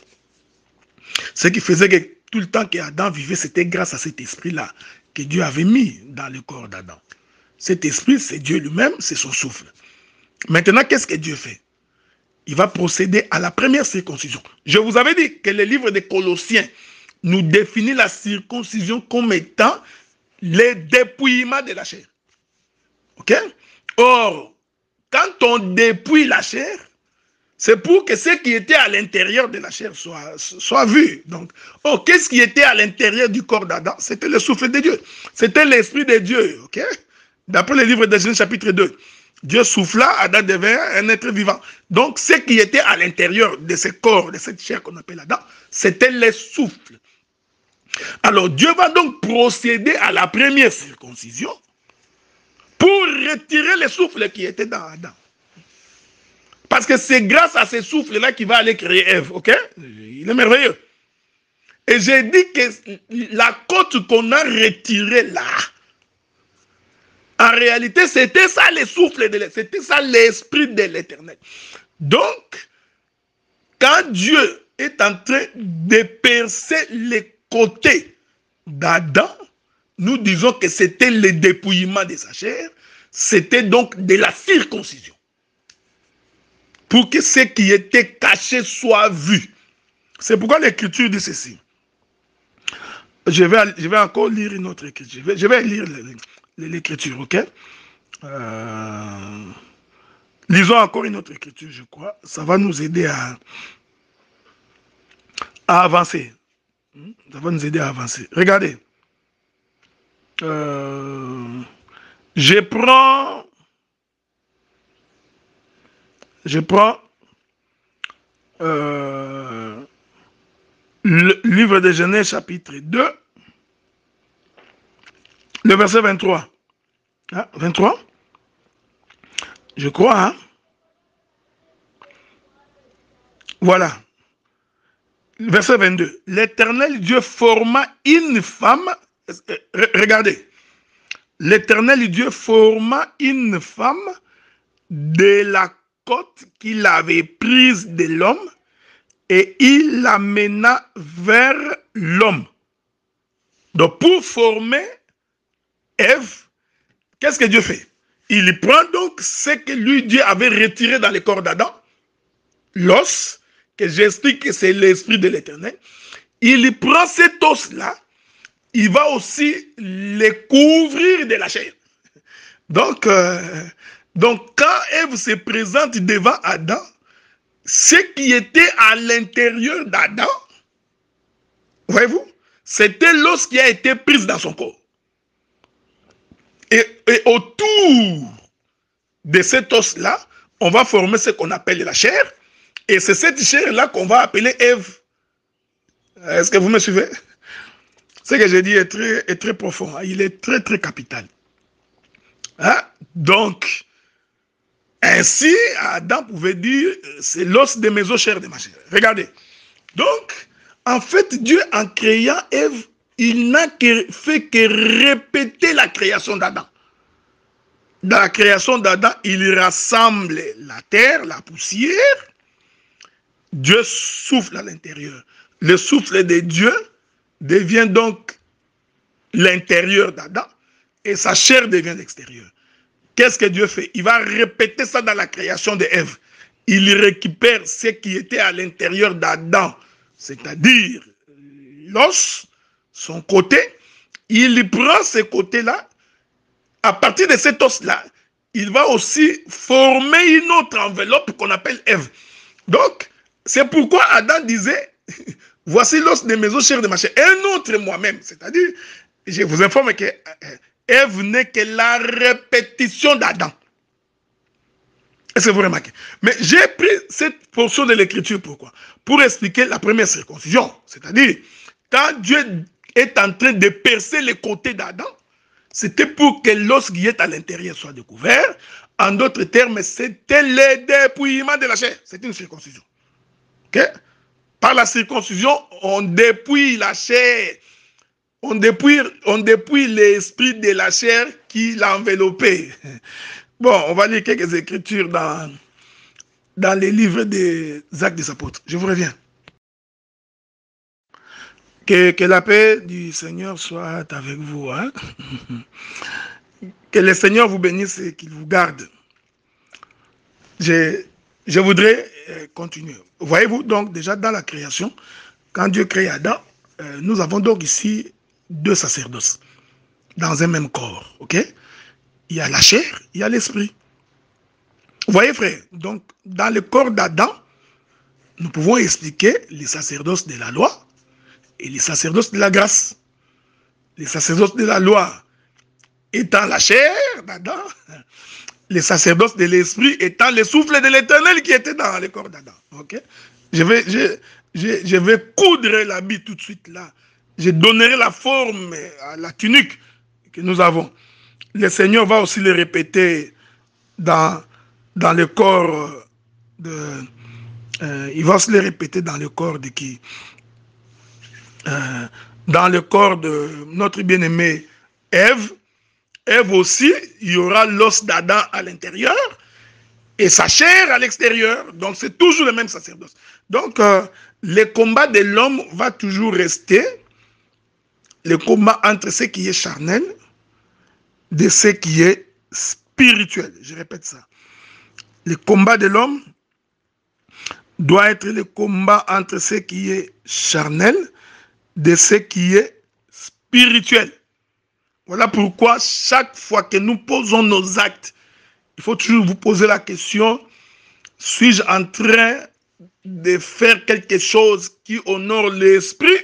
Ce qui faisait que tout le temps qu'Adam vivait, c'était grâce à cet esprit-là que Dieu avait mis dans le corps d'Adam. Cet esprit, c'est Dieu lui-même, c'est son souffle. Maintenant, qu'est-ce que Dieu fait? Il va procéder à la première circoncision. Je vous avais dit que le livre des Colossiens nous définit la circoncision comme étant le dépouillement de la chair. Ok? Or, quand on dépouille la chair, c'est pour que ce qui était à l'intérieur de la chair soit vu. Donc, qu'est-ce qui était à l'intérieur du corps d'Adam? C'était le souffle de Dieu. C'était l'esprit de Dieu. Ok? D'après le livre de Genèse chapitre 2. Dieu souffla, Adam devint un être vivant. Donc, ce qui était à l'intérieur de ce corps, de cette chair qu'on appelle Adam, c'était le souffle. Alors, Dieu va donc procéder à la première circoncision pour retirer le souffle qui était dans Adam. Parce que c'est grâce à ce souffle-là qu'il va aller créer Ève, ok? Il est merveilleux. Et j'ai dit que la côte qu'on a retirée là, En réalité, c'était ça le souffle de l'Éternel. C'était ça l'esprit de l'Éternel. Donc, quand Dieu est en train de percer les côtés d'Adam, nous disons que c'était le dépouillement de sa chair, c'était donc de la circoncision. Pour que ce qui était caché soit vu. C'est pourquoi l'Écriture dit ceci. Je vais encore lire une autre écriture. Je vais lire l'écriture, ok? Lisons encore une autre écriture, je crois. Ça va nous aider à avancer. Ça va nous aider à avancer. Regardez. Je prends le livre de Genèse chapitre 2, le verset 23. Ah, 23? Je crois, hein? Voilà. Verset 22. L'Éternel Dieu forma une femme. Regardez. L'Éternel Dieu forma une femme de la côte qu'il avait prise de l'homme et il l'amena vers l'homme. Donc pour former Ève, qu'est-ce que Dieu fait? Il prend donc ce que lui, Dieu avait retiré dans le corps d'Adam, l'os, que j'explique que c'est l'esprit de l'Éternel. Il prend cet os-là, il va aussi le couvrir de la chair. Donc quand Ève se présente devant Adam, ce qui était à l'intérieur d'Adam, voyez-vous, c'était l'os qui a été pris dans son corps. Et autour de cet os-là, on va former ce qu'on appelle la chair. Et c'est cette chair-là qu'on va appeler Ève. Est-ce que vous me suivez? Ce que je dis est très profond. Il est très, très capital. Hein? Donc, ainsi, Adam pouvait dire, c'est l'os de mes os, chair de ma chair. Regardez. Donc, en fait, Dieu, en créant Ève, il n'a fait que répéter la création d'Adam. Dans la création d'Adam, il rassemble la terre, la poussière. Dieu souffle à l'intérieur. Le souffle de Dieu devient donc l'intérieur d'Adam et sa chair devient l'extérieur. Qu'est-ce que Dieu fait? Il va répéter ça dans la création d'Ève. Il récupère ce qui était à l'intérieur d'Adam, c'est-à-dire l'os, son côté. Il prend ce côté-là. À partir de cet os-là, il va aussi former une autre enveloppe qu'on appelle Ève. Donc, c'est pourquoi Adam disait, voici l'os de mes os, chair de ma chair. Un autre moi-même, c'est-à-dire, je vous informe que Ève n'est que la répétition d'Adam. Est-ce que vous remarquez? Mais j'ai pris cette portion de l'écriture, pourquoi? Pour expliquer la première circoncision. C'est-à-dire, quand Dieu est en train de percer les côtés d'Adam, c'était pour que l'os qui est à l'intérieur soit découvert. En d'autres termes, c'était le dépouillement de la chair. C'est une circoncision. Okay? Par la circoncision, on dépouille la chair. On dépouille l'esprit de la chair qui l'enveloppait. Bon, on va lire quelques écritures dans les livres des Actes des Apôtres. Je vous reviens. Que la paix du Seigneur soit avec vous. Hein? Que le Seigneur vous bénisse et qu'il vous garde. Je voudrais continuer. Voyez-vous, donc, déjà dans la création, quand Dieu crée Adam, nous avons donc ici deux sacerdoces dans un même corps. Ok? Il y a la chair, il y a l'esprit. Vous voyez, frère, donc, dans le corps d'Adam, nous pouvons expliquer les sacerdoces de la loi et les sacerdoces de la grâce. Les sacerdoces de la loi étant la chair d'Adam, les sacerdoces de l'esprit étant le souffle de l'Éternel qui était dans le corps d'Adam. Okay? Je vais coudre l'habit tout de suite là. Je donnerai la forme à la tunique que nous avons. Le Seigneur va aussi le répéter dans le corps de... il va aussi le répéter dans le corps de qui? Dans le corps de notre bien-aimée Ève. Ève aussi, il y aura l'os d'Adam à l'intérieur et sa chair à l'extérieur. Donc, c'est toujours le même sacerdoce. Donc, le combat de l'homme va toujours rester le combat entre ce qui est charnel de ce qui est spirituel. Je répète ça. Le combat de l'homme doit être le combat entre ce qui est charnel de ce qui est spirituel. Voilà pourquoi chaque fois que nous posons nos actes, il faut toujours vous poser la question, suis-je en train de faire quelque chose qui honore l'esprit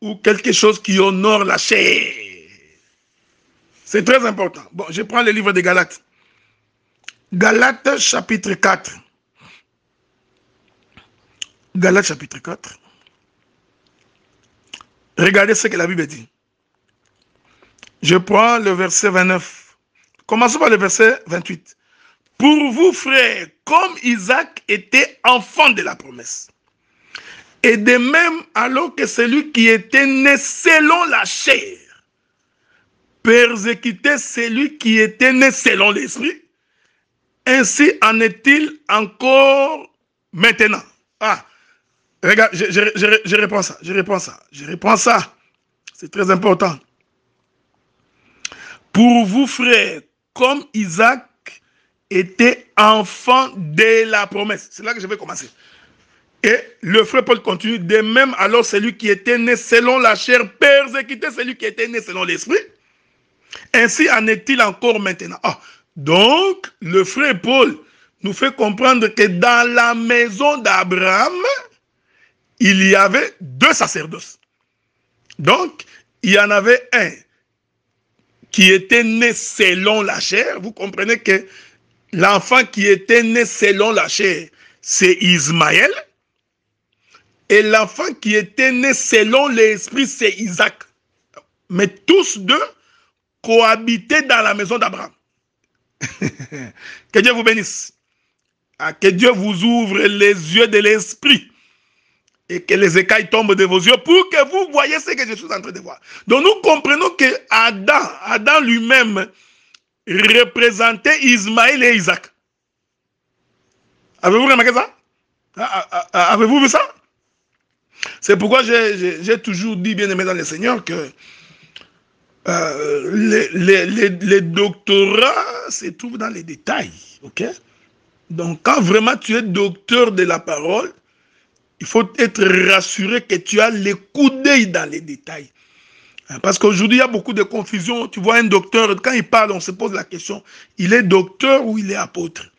ou quelque chose qui honore la chair? C'est très important. Bon, je prends le livre de Galates. Galates chapitre 4. Galates chapitre 4. Regardez ce que la Bible dit. Je prends le verset 29. Commençons par le verset 28. Pour vous, frères, comme Isaac était enfant de la promesse, et de même alors que celui qui était né selon la chair persécutait celui qui était né selon l'esprit, ainsi en est-il encore maintenant. Ah, regarde, je reprends ça. C'est très important. Pour vous, frères, comme Isaac était enfant de la promesse. C'est là que je vais commencer. Et le frère Paul continue. De même, alors celui qui était né selon la chair persécutait celui qui était né selon l'esprit. Ainsi en est-il encore maintenant. Ah, donc, le frère Paul nous fait comprendre que dans la maison d'Abraham, il y avait deux sacerdoces. Donc, il y en avait un qui était né selon la chair. Vous comprenez que l'enfant qui était né selon la chair, c'est Ismaël. Et l'enfant qui était né selon l'esprit, c'est Isaac. Mais tous deux cohabitaient dans la maison d'Abraham. Que Dieu vous bénisse. Que Dieu vous ouvre les yeux de l'esprit. Et que les écailles tombent de vos yeux pour que vous voyez ce que je suis en train de voir. Donc nous comprenons que Adam lui-même représentait Ismaël et Isaac. Avez-vous remarqué ça? Avez-vous vu ça? C'est pourquoi j'ai toujours dit, bien aimé dans le Seigneur, que les doctorats se trouvent dans les détails. Ok? Donc quand vraiment tu es docteur de la parole, il faut être rassuré que tu as le coup d'œil dans les détails. Parce qu'aujourd'hui, il y a beaucoup de confusion. Tu vois un docteur, quand il parle, on se pose la question, il est docteur ou il est apôtre?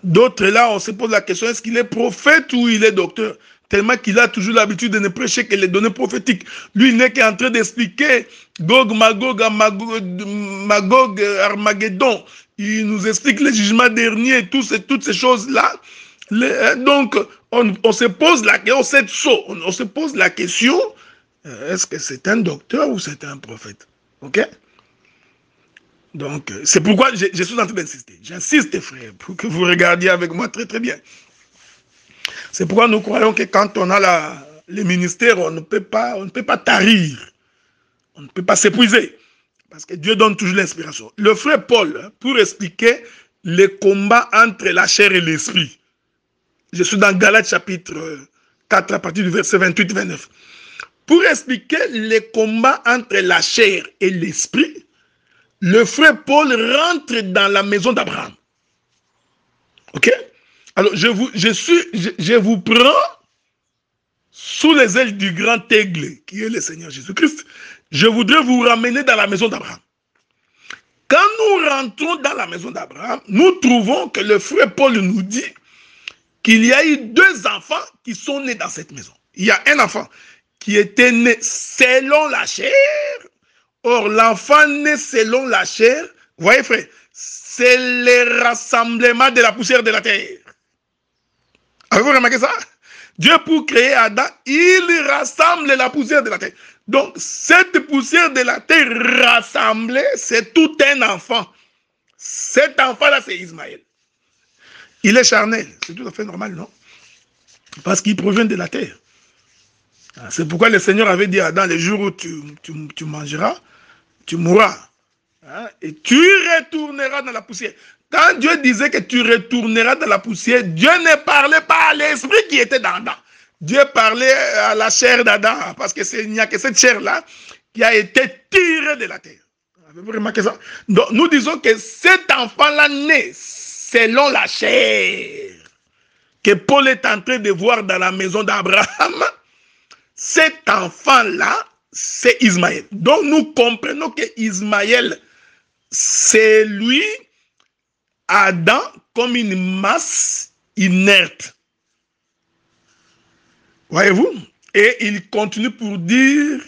D'autres, là, on se pose la question, est-ce qu'il est prophète ou il est docteur? Tellement qu'il a toujours l'habitude de ne prêcher que les données prophétiques. Lui, il n'est qu'en train d'expliquer Gog, Magog, Armageddon. Il nous explique le jugement dernier, toutes ces choses-là. Donc, on se pose la question, on se pose la question, est-ce que c'est un docteur ou c'est un prophète? Ok? Donc, c'est pourquoi je suis en train d'insister. J'insiste, frère, pour que vous regardiez avec moi très très bien. C'est pourquoi nous croyons que quand on a le ministère, on ne peut pas tarir. On ne peut pas s'épuiser. Parce que Dieu donne toujours l'inspiration. Le frère Paul, pour expliquer le combat entre la chair et l'esprit, je suis dans Galates chapitre 4 à partir du verset 28-29. Pour expliquer le combat entre la chair et l'esprit, le frère Paul rentre dans la maison d'Abraham. Ok? Alors, je vous prends sous les ailes du grand aigle, qui est le Seigneur Jésus-Christ. Je voudrais vous ramener dans la maison d'Abraham. Quand nous rentrons dans la maison d'Abraham, nous trouvons que le frère Paul nous dit qu'il y a eu deux enfants qui sont nés dans cette maison. Il y a un enfant qui était né selon la chair. Or, l'enfant né selon la chair, vous voyez frère, c'est le rassemblement de la poussière de la terre. Avez-vous remarqué ça? Dieu, pour créer Adam, il rassemble la poussière de la terre. Donc, cette poussière de la terre rassemblée, c'est tout un enfant. Cet enfant-là, c'est Ismaël. Il est charnel. C'est tout à fait normal, non? Parce qu'il provient de la terre. C'est pourquoi le Seigneur avait dit à Adam, les jours où tu mangeras, tu mourras. Hein, et tu retourneras dans la poussière. Quand Dieu disait que tu retourneras dans la poussière, Dieu ne parlait pas à l'esprit qui était dans Adam. Dieu parlait à la chair d'Adam, parce qu'il n'y a que cette chair-là qui a été tirée de la terre. Avez-vous remarqué ça? Donc, nous disons que cet enfant-là naît selon la chair, que Paul est en train de voir dans la maison d'Abraham. Cet enfant-là, c'est Ismaël. Donc, nous comprenons que Ismaël, c'est lui, Adam, comme une masse inerte. Voyez-vous? Et il continue pour dire,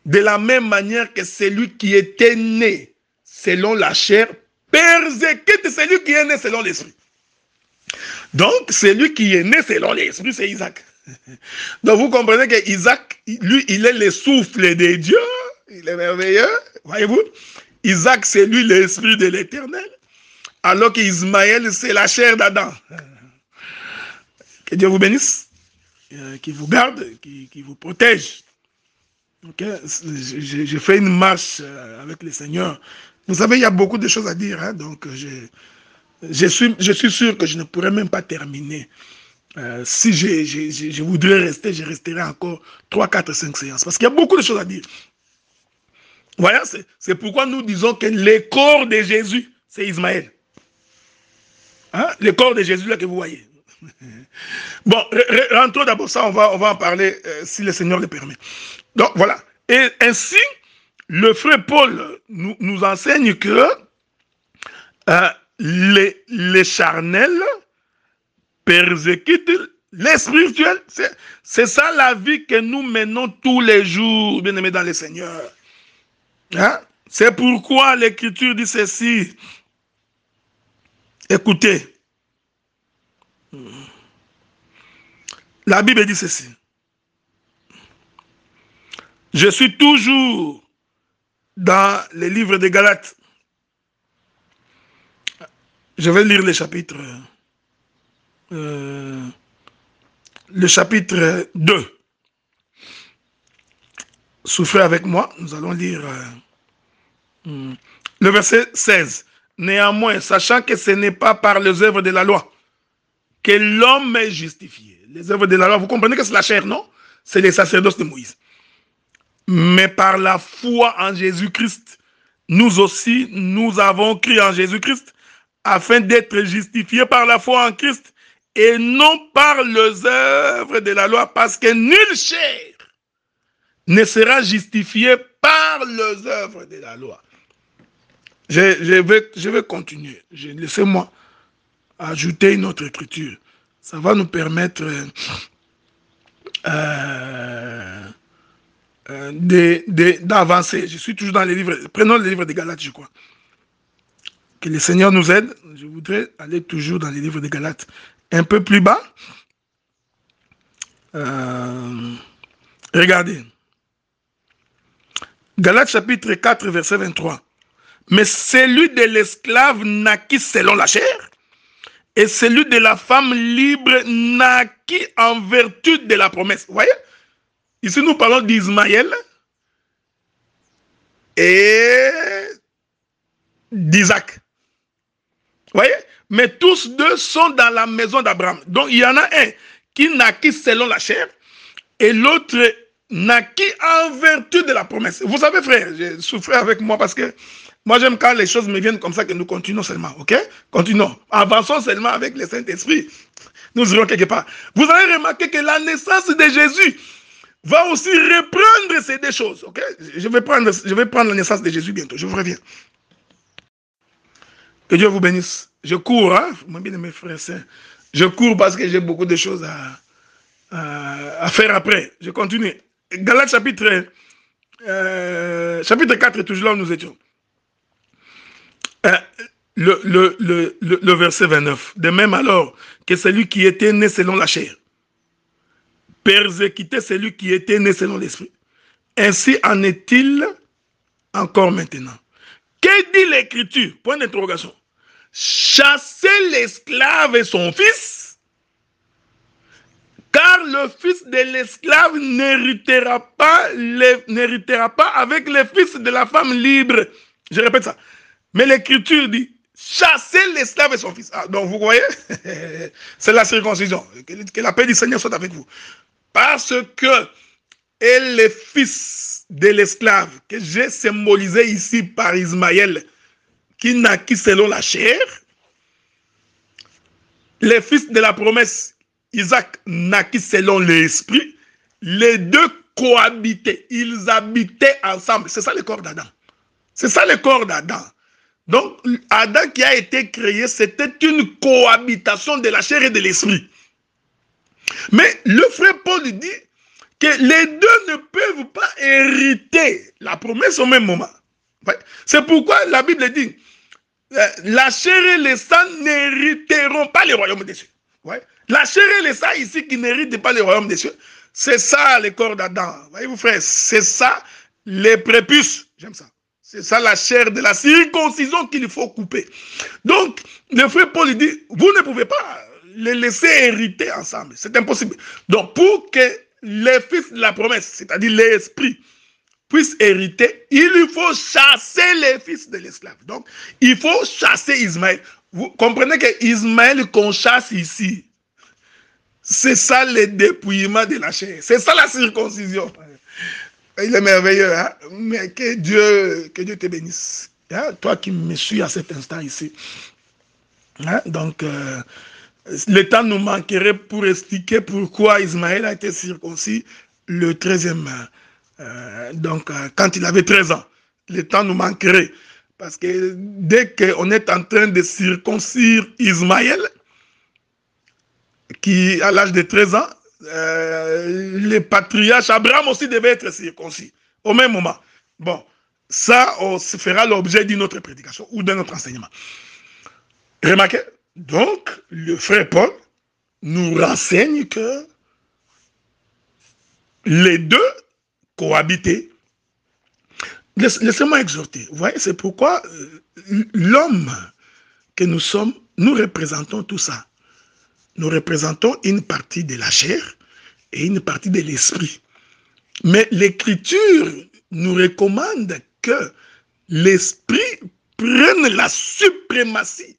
de la même manière que celui qui était né selon la chair, persécute celui qui est né selon l'esprit. Donc, celui qui est né selon l'esprit, c'est Isaac. Donc, vous comprenez que Isaac, lui, il est le souffle de Dieu. Il est merveilleux. Voyez-vous? Isaac, c'est lui l'esprit de l'éternel. Alors qu'Ismaël, c'est la chair d'Adam. Que Dieu vous bénisse. Qui vous garde, qui vous protège. Okay? J'ai fait une marche avec le Seigneur. Vous savez, il y a beaucoup de choses à dire. Hein? Donc, je suis sûr que je ne pourrais même pas terminer. Si je voudrais rester, je resterai encore 3, 4, 5 séances. Parce qu'il y a beaucoup de choses à dire. Voilà, c'est pourquoi nous disons que le corps de Jésus, c'est Ismaël. Hein? Le corps de Jésus, là que vous voyez. Bon, rentrons d'abord ça, on va en parler si le Seigneur le permet. Donc, voilà. Et ainsi, le frère Paul nous enseigne que les charnels persécutent les spirituels. C'est ça la vie que nous menons tous les jours, bien aimés dans le Seigneur. Hein? C'est pourquoi l'Écriture dit ceci. Écoutez. La Bible dit ceci. Je suis toujours dans les livres des Galates. Je vais lire le chapitre 2. Souffrez avec moi, nous allons lire le verset 16. Néanmoins, sachant que ce n'est pas par les œuvres de la loi que l'homme est justifié. Les œuvres de la loi, vous comprenez que c'est la chair, non? C'est les sacerdoces de Moïse. Mais par la foi en Jésus-Christ, nous aussi, nous avons cru en Jésus-Christ afin d'être justifiés par la foi en Christ et non par les œuvres de la loi, parce que nulle chair ne sera justifiée par les œuvres de la loi. Je vais continuer. Laissez-moi ajouter une autre écriture. Ça va nous permettre d'avancer. Je suis toujours dans les livres. Prenons les livres des Galates, je crois. Que le Seigneur nous aide. Je voudrais aller toujours dans les livres des Galates. Un peu plus bas. Regardez. Galates chapitre 4, verset 23. Mais celui de l'esclave naquit selon la chair, et celui de la femme libre naquit en vertu de la promesse. Vous voyez? Ici, nous parlons d'Ismaël et d'Isaac. Vous voyez? Mais tous deux sont dans la maison d'Abraham. Donc, il y en a un qui naquit selon la chair et l'autre naquit en vertu de la promesse. Vous savez, frère, j'ai souffert avec moi parce que moi, j'aime quand les choses me viennent comme ça, que nous continuons seulement, ok? Continuons. Avançons seulement avec le Saint-Esprit. Nous irons quelque part. Vous avez remarqué que la naissance de Jésus va aussi reprendre ces deux choses, ok? Je vais prendre la naissance de Jésus bientôt. Je vous reviens. Que Dieu vous bénisse. Je cours, hein? Mon bien-aimé frère saint. Je cours parce que j'ai beaucoup de choses à faire après. Je continue. Galates chapitre 4, toujours là où nous étions. Le verset 29. De même alors que celui qui était né selon la chair persécutait celui qui était né selon l'esprit. Ainsi en est-il encore maintenant. Que dit l'Écriture? Point d'interrogation. Chasser l'esclave et son fils, Car le fils de l'esclave n'héritera pas avec le fils de la femme libre. Je répète ça. Mais l'Écriture dit, chassez l'esclave et son fils. Ah, donc vous voyez, c'est la circoncision. Que la paix du Seigneur soit avec vous. Parce que et le fils de l'esclave que j'ai symbolisé ici par Ismaël, qui naquit selon la chair, le fils de la promesse, Isaac, naquit selon l'esprit, les deux cohabitaient, ils habitaient ensemble. C'est ça le corps d'Adam. C'est ça le corps d'Adam. Donc, Adam qui a été créé, c'était une cohabitation de la chair et de l'esprit. Mais le frère Paul dit que les deux ne peuvent pas hériter la promesse au même moment. Ouais. C'est pourquoi la Bible dit, la chair et le sang n'hériteront pas le royaume des cieux. Ouais. La chair et le sang ici qui n'héritent pas le royaume des cieux, c'est ça le corps d'Adam. Voyez-vous frère, c'est ça les prépuces. J'aime ça. C'est ça la chair de la circoncision qu'il faut couper. Donc, le frère Paul dit, vous ne pouvez pas les laisser hériter ensemble. C'est impossible. Donc, pour que les fils de la promesse, c'est-à-dire l'esprit, puissent hériter, il faut chasser les fils de l'esclave. Donc, il faut chasser Ismaël. Vous comprenez que Ismaël qu'on chasse ici, c'est ça le dépouillement de la chair. C'est ça la circoncision. Il est merveilleux, hein? Mais que Dieu te bénisse. Hein? Toi qui me suis à cet instant ici. Hein? Donc, le temps nous manquerait pour expliquer pourquoi Ismaël a été circoncis le 13e. Quand il avait 13 ans. Le temps nous manquerait. Parce que dès qu'on est en train de circoncire Ismaël, qui à l'âge de 13 ans, les patriarches, Abraham aussi devait être circoncis au même moment. Bon, ça, on se fera l'objet d'une autre prédication ou d'un autre enseignement. Remarquez, donc, le frère Paul nous renseigne que les deux cohabitaient. Laissez-moi exhorter. Vous voyez, c'est pourquoi l'homme que nous sommes, nous représentons tout ça. Nous représentons une partie de la chair et une partie de l'esprit. Mais l'Écriture nous recommande que l'esprit prenne la suprématie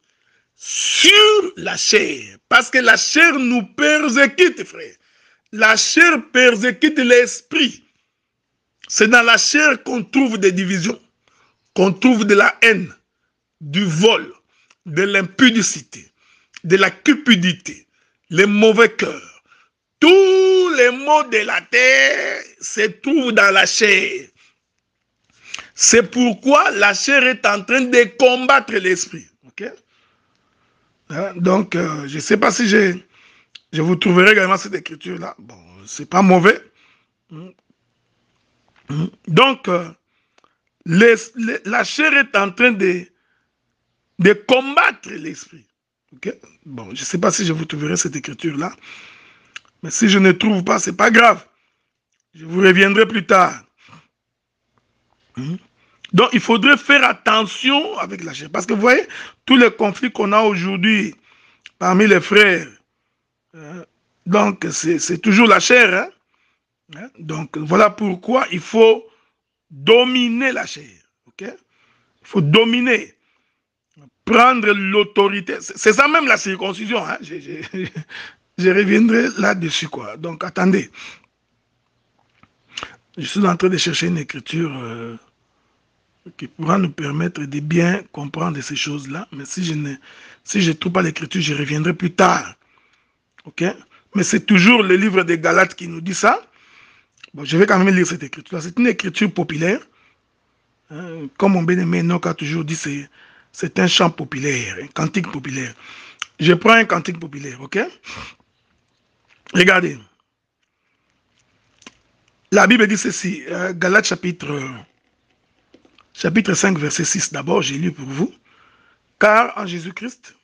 sur la chair. Parce que la chair nous persécute, frère. La chair persécute l'esprit. C'est dans la chair qu'on trouve des divisions, qu'on trouve de la haine, du vol, de l'impudicité, de la cupidité, les mauvais cœurs. Tous les maux de la terre se trouvent dans la chair. C'est pourquoi la chair est en train de combattre l'esprit. Okay? Donc, je ne sais pas si je vous trouverai également cette écriture-là. Bon, c'est pas mauvais. Donc, la chair est en train de combattre l'esprit. Okay? Bon, je ne sais pas si je vous trouverai cette écriture-là. Mais si je ne trouve pas, ce n'est pas grave. Je vous reviendrai plus tard. Donc, il faudrait faire attention avec la chair. Parce que vous voyez, tous les conflits qu'on a aujourd'hui parmi les frères, donc c'est toujours la chair. Hein? Donc, voilà pourquoi il faut dominer la chair. Okay? Il faut dominer. Prendre l'autorité. C'est ça même la circoncision. Hein? Je reviendrai là-dessus, quoi. Donc, attendez. Je suis en train de chercher une écriture qui pourra nous permettre de bien comprendre ces choses-là. Mais si je ne trouve pas l'écriture, je reviendrai plus tard. OK? Mais c'est toujours le livre des Galates qui nous dit ça. Bon, je vais quand même lire cette écriture-là. C'est une écriture populaire. Hein? Comme mon bien-aimé Enoch a toujours dit, c'est un chant populaire, un cantique populaire. Je prends un cantique populaire, ok? Regardez. La Bible dit ceci, Galates chapitre 5, verset 6. D'abord, j'ai lu pour vous. Car en Jésus-Christ,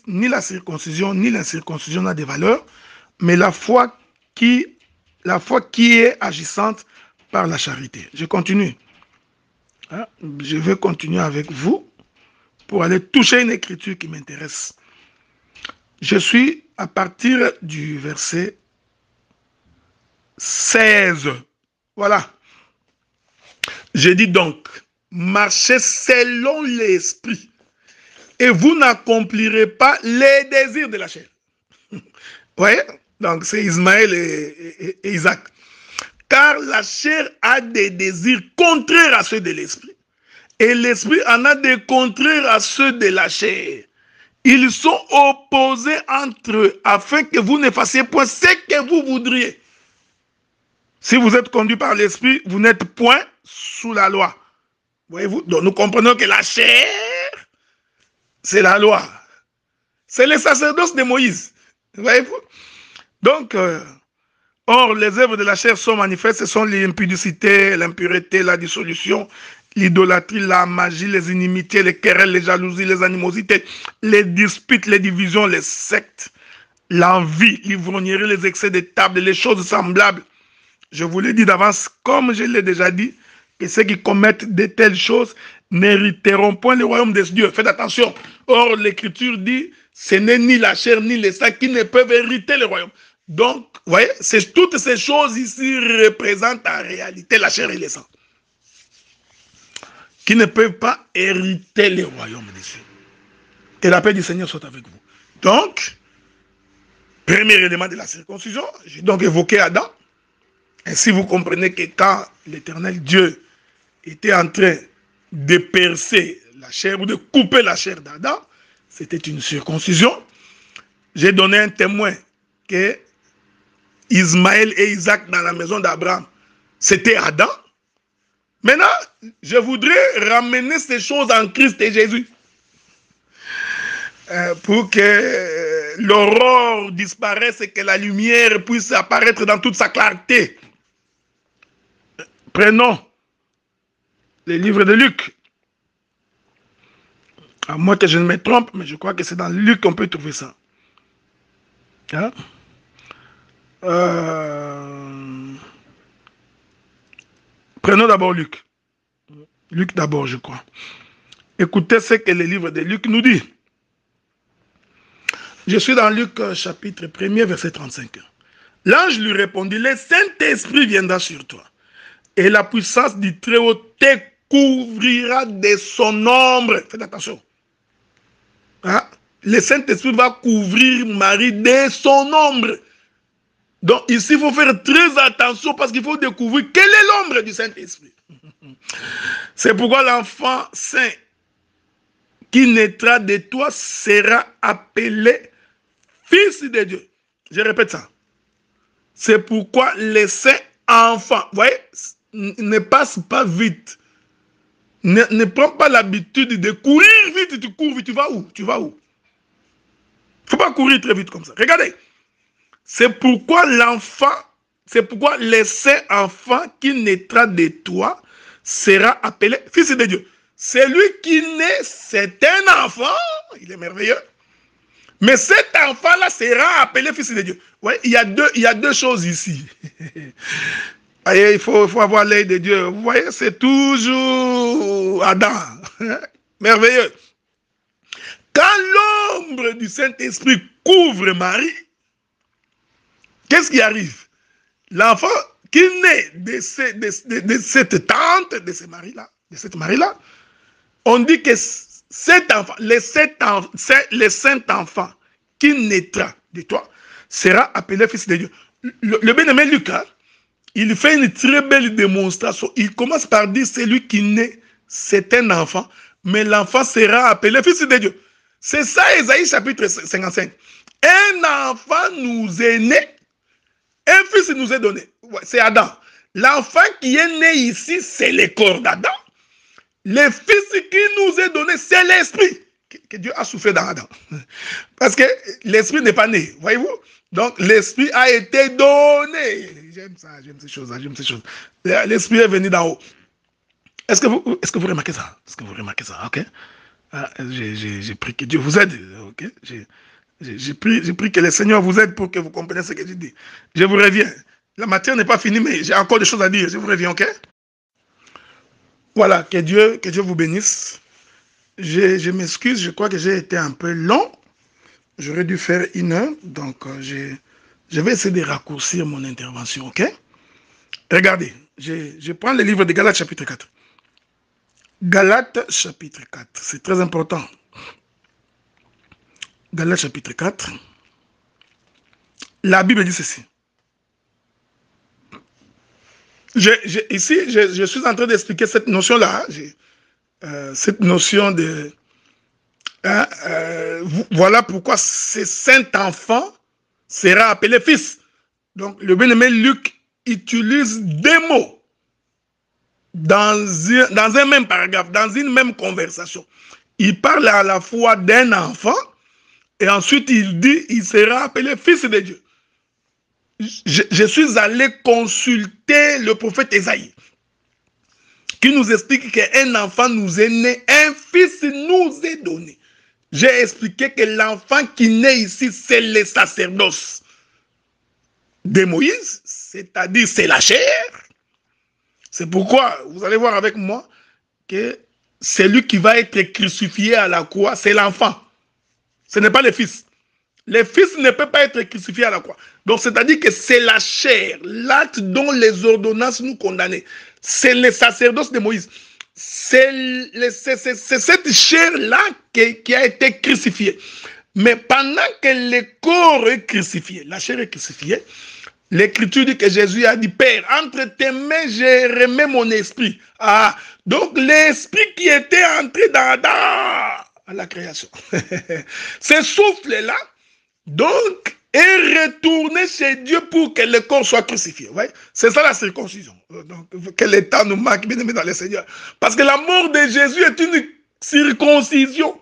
ni la circoncision, ni l'incirconcision n'a de valeur, mais la foi qui est agissante par la charité. Je continue. Hein? Je vais continuer avec vous pour aller toucher une écriture qui m'intéresse. Je suis à partir du verset 16. Voilà. Je dis donc, marchez selon l'esprit et vous n'accomplirez pas les désirs de la chair. Vous voyez? Donc c'est Ismaël et Isaac. Car la chair a des désirs contraires à ceux de l'esprit. Et l'esprit en a des contraires à ceux de la chair. Ils sont opposés entre eux afin que vous ne fassiez point ce que vous voudriez. Si vous êtes conduit par l'esprit, vous n'êtes point sous la loi. Voyez-vous? Donc nous comprenons que la chair, c'est la loi. C'est le sacerdoce de Moïse. Voyez-vous? Donc, or, les œuvres de la chair sont manifestes. Ce sont l'impudicité, l'impureté, la dissolution, l'idolâtrie, la magie, les inimitiés, les querelles, les jalousies, les animosités, les disputes, les divisions, les sectes, l'envie, l'ivrognerie, les excès de table, les choses semblables. Je vous l'ai dit d'avance, comme je l'ai déjà dit, que ceux qui commettent de telles choses n'hériteront point le royaume de Dieu. Faites attention. Or, l'Écriture dit, ce n'est ni la chair ni le sang qui ne peuvent hériter le royaume. Donc, vous voyez, toutes ces choses ici représentent en réalité la chair et le sang, qui ne peuvent pas hériter le royaume de Dieu. Que la paix du Seigneur soit avec vous. Donc, premier élément de la circoncision, j'ai donc évoqué Adam. Ainsi, vous comprenez que quand l'Éternel Dieu était en train de percer la chair ou de couper la chair d'Adam, c'était une circoncision. J'ai donné un témoin que Ismaël et Isaac dans la maison d'Abraham, c'était Adam. Maintenant, je voudrais ramener ces choses en Christ et Jésus pour que l'aurore disparaisse et que la lumière puisse apparaître dans toute sa clarté. Prenons le livre de Luc. À moins que je ne me trompe, mais je crois que c'est dans Luc qu'on peut trouver ça. Hein? Prenons d'abord Luc. Luc d'abord, je crois. Écoutez ce que le livre de Luc nous dit. Je suis dans Luc chapitre 1er, verset 35. L'ange lui répondit, le Saint-Esprit viendra sur toi. Et la puissance du Très-Haut te couvrira de son ombre. Faites attention. Hein? Le Saint-Esprit va couvrir Marie de son ombre. Donc ici, il faut faire très attention parce qu'il faut découvrir quelle est l'ombre du Saint-Esprit. C'est pourquoi l'enfant saint qui naîtra de toi sera appelé fils de Dieu. Je répète ça. C'est pourquoi les saints enfants, vous voyez, ne passe pas vite. Ne prends pas l'habitude de courir vite, tu cours vite, tu vas où? Tu vas où? Il ne faut pas courir très vite comme ça. Regardez. C'est pourquoi l'enfant, c'est pourquoi le saint enfant qui naîtra de toi sera appelé fils de Dieu. Celui qui naît, c'est un enfant, il est merveilleux. Mais cet enfant-là sera appelé fils de Dieu. Ouais, il y a deux choses ici. Il faut avoir l'œil de Dieu. Vous voyez, c'est toujours Adam. Merveilleux. Quand l'ombre du Saint-Esprit couvre Marie, qu'est-ce qui arrive? L'enfant qui naît de cette tante, de ce mari-là, de cette Marie-là, on dit que cet enfant, le Saint-Enfant qui naîtra de toi sera appelé fils de Dieu. Le bien-aimé Lucas, il fait une très belle démonstration. Il commence par dire celui qui naît, c'est un enfant, mais l'enfant sera appelé fils de Dieu. C'est ça, Ésaïe chapitre 55. Un enfant nous est né, un fils nous est donné. Ouais, c'est Adam. L'enfant qui est né ici, c'est le corps d'Adam. Le fils qui nous est donné, c'est l'esprit que Dieu a soufflé dans Adam. Parce que l'esprit n'est pas né, voyez-vous? Donc l'esprit a été donné. J'aime ça, j'aime ces choses-là, j'aime ces choses. L'esprit est venu d'en haut. Est-ce que vous remarquez ça? Est-ce que vous remarquez ça? Ok. J'ai pris que Dieu vous aide. Ok. J'ai pris que le Seigneur vous aide pour que vous compreniez ce que je dis. Je vous reviens. La matière n'est pas finie, mais j'ai encore des choses à dire. Je vous reviens, ok? Voilà, que Dieu vous bénisse. Je m'excuse, je crois que j'ai été un peu long. j'aurais dû faire 1 heure, donc je vais essayer de raccourcir mon intervention, ok? Regardez, je prends le livre de Galates chapitre 4. Galates chapitre 4, c'est très important. Galates chapitre 4, la Bible dit ceci. Ici, je suis en train d'expliquer cette notion-là, cette notion de... voilà pourquoi ce saint enfant sera appelé fils. Donc, le bien-aimé Luc utilise des mots dans un même paragraphe, dans une même conversation. Il parle à la fois d'un enfant et ensuite il dit il sera appelé fils de Dieu. Je suis allé consulter le prophète Ésaïe qui nous explique qu'un enfant nous est né, un fils nous est donné. J'ai expliqué que l'enfant qui naît ici, c'est le sacerdoce de Moïse, c'est-à-dire c'est la chair. C'est pourquoi, vous allez voir avec moi, que celui qui va être crucifié à la croix, c'est l'enfant. Ce n'est pas le fils. Le fils ne peut pas être crucifié à la croix. Donc, c'est-à-dire que c'est la chair, l'acte dont les ordonnances nous condamnaient. C'est le sacerdoce de Moïse. C'est cette chair-là qui a été crucifiée. Mais pendant que le corps est crucifié, la chair est crucifiée, l'Écriture dit que Jésus a dit, Père, entre tes mains, je remets mon esprit. Ah, donc l'esprit qui était entré dans à la création. Ce souffle-là, donc, est retourné chez Dieu pour que le corps soit crucifié. C'est ça la circoncision. Donc, que l'État nous marque bien aimé dans le Seigneur. Parce que la mort de Jésus est une circoncision.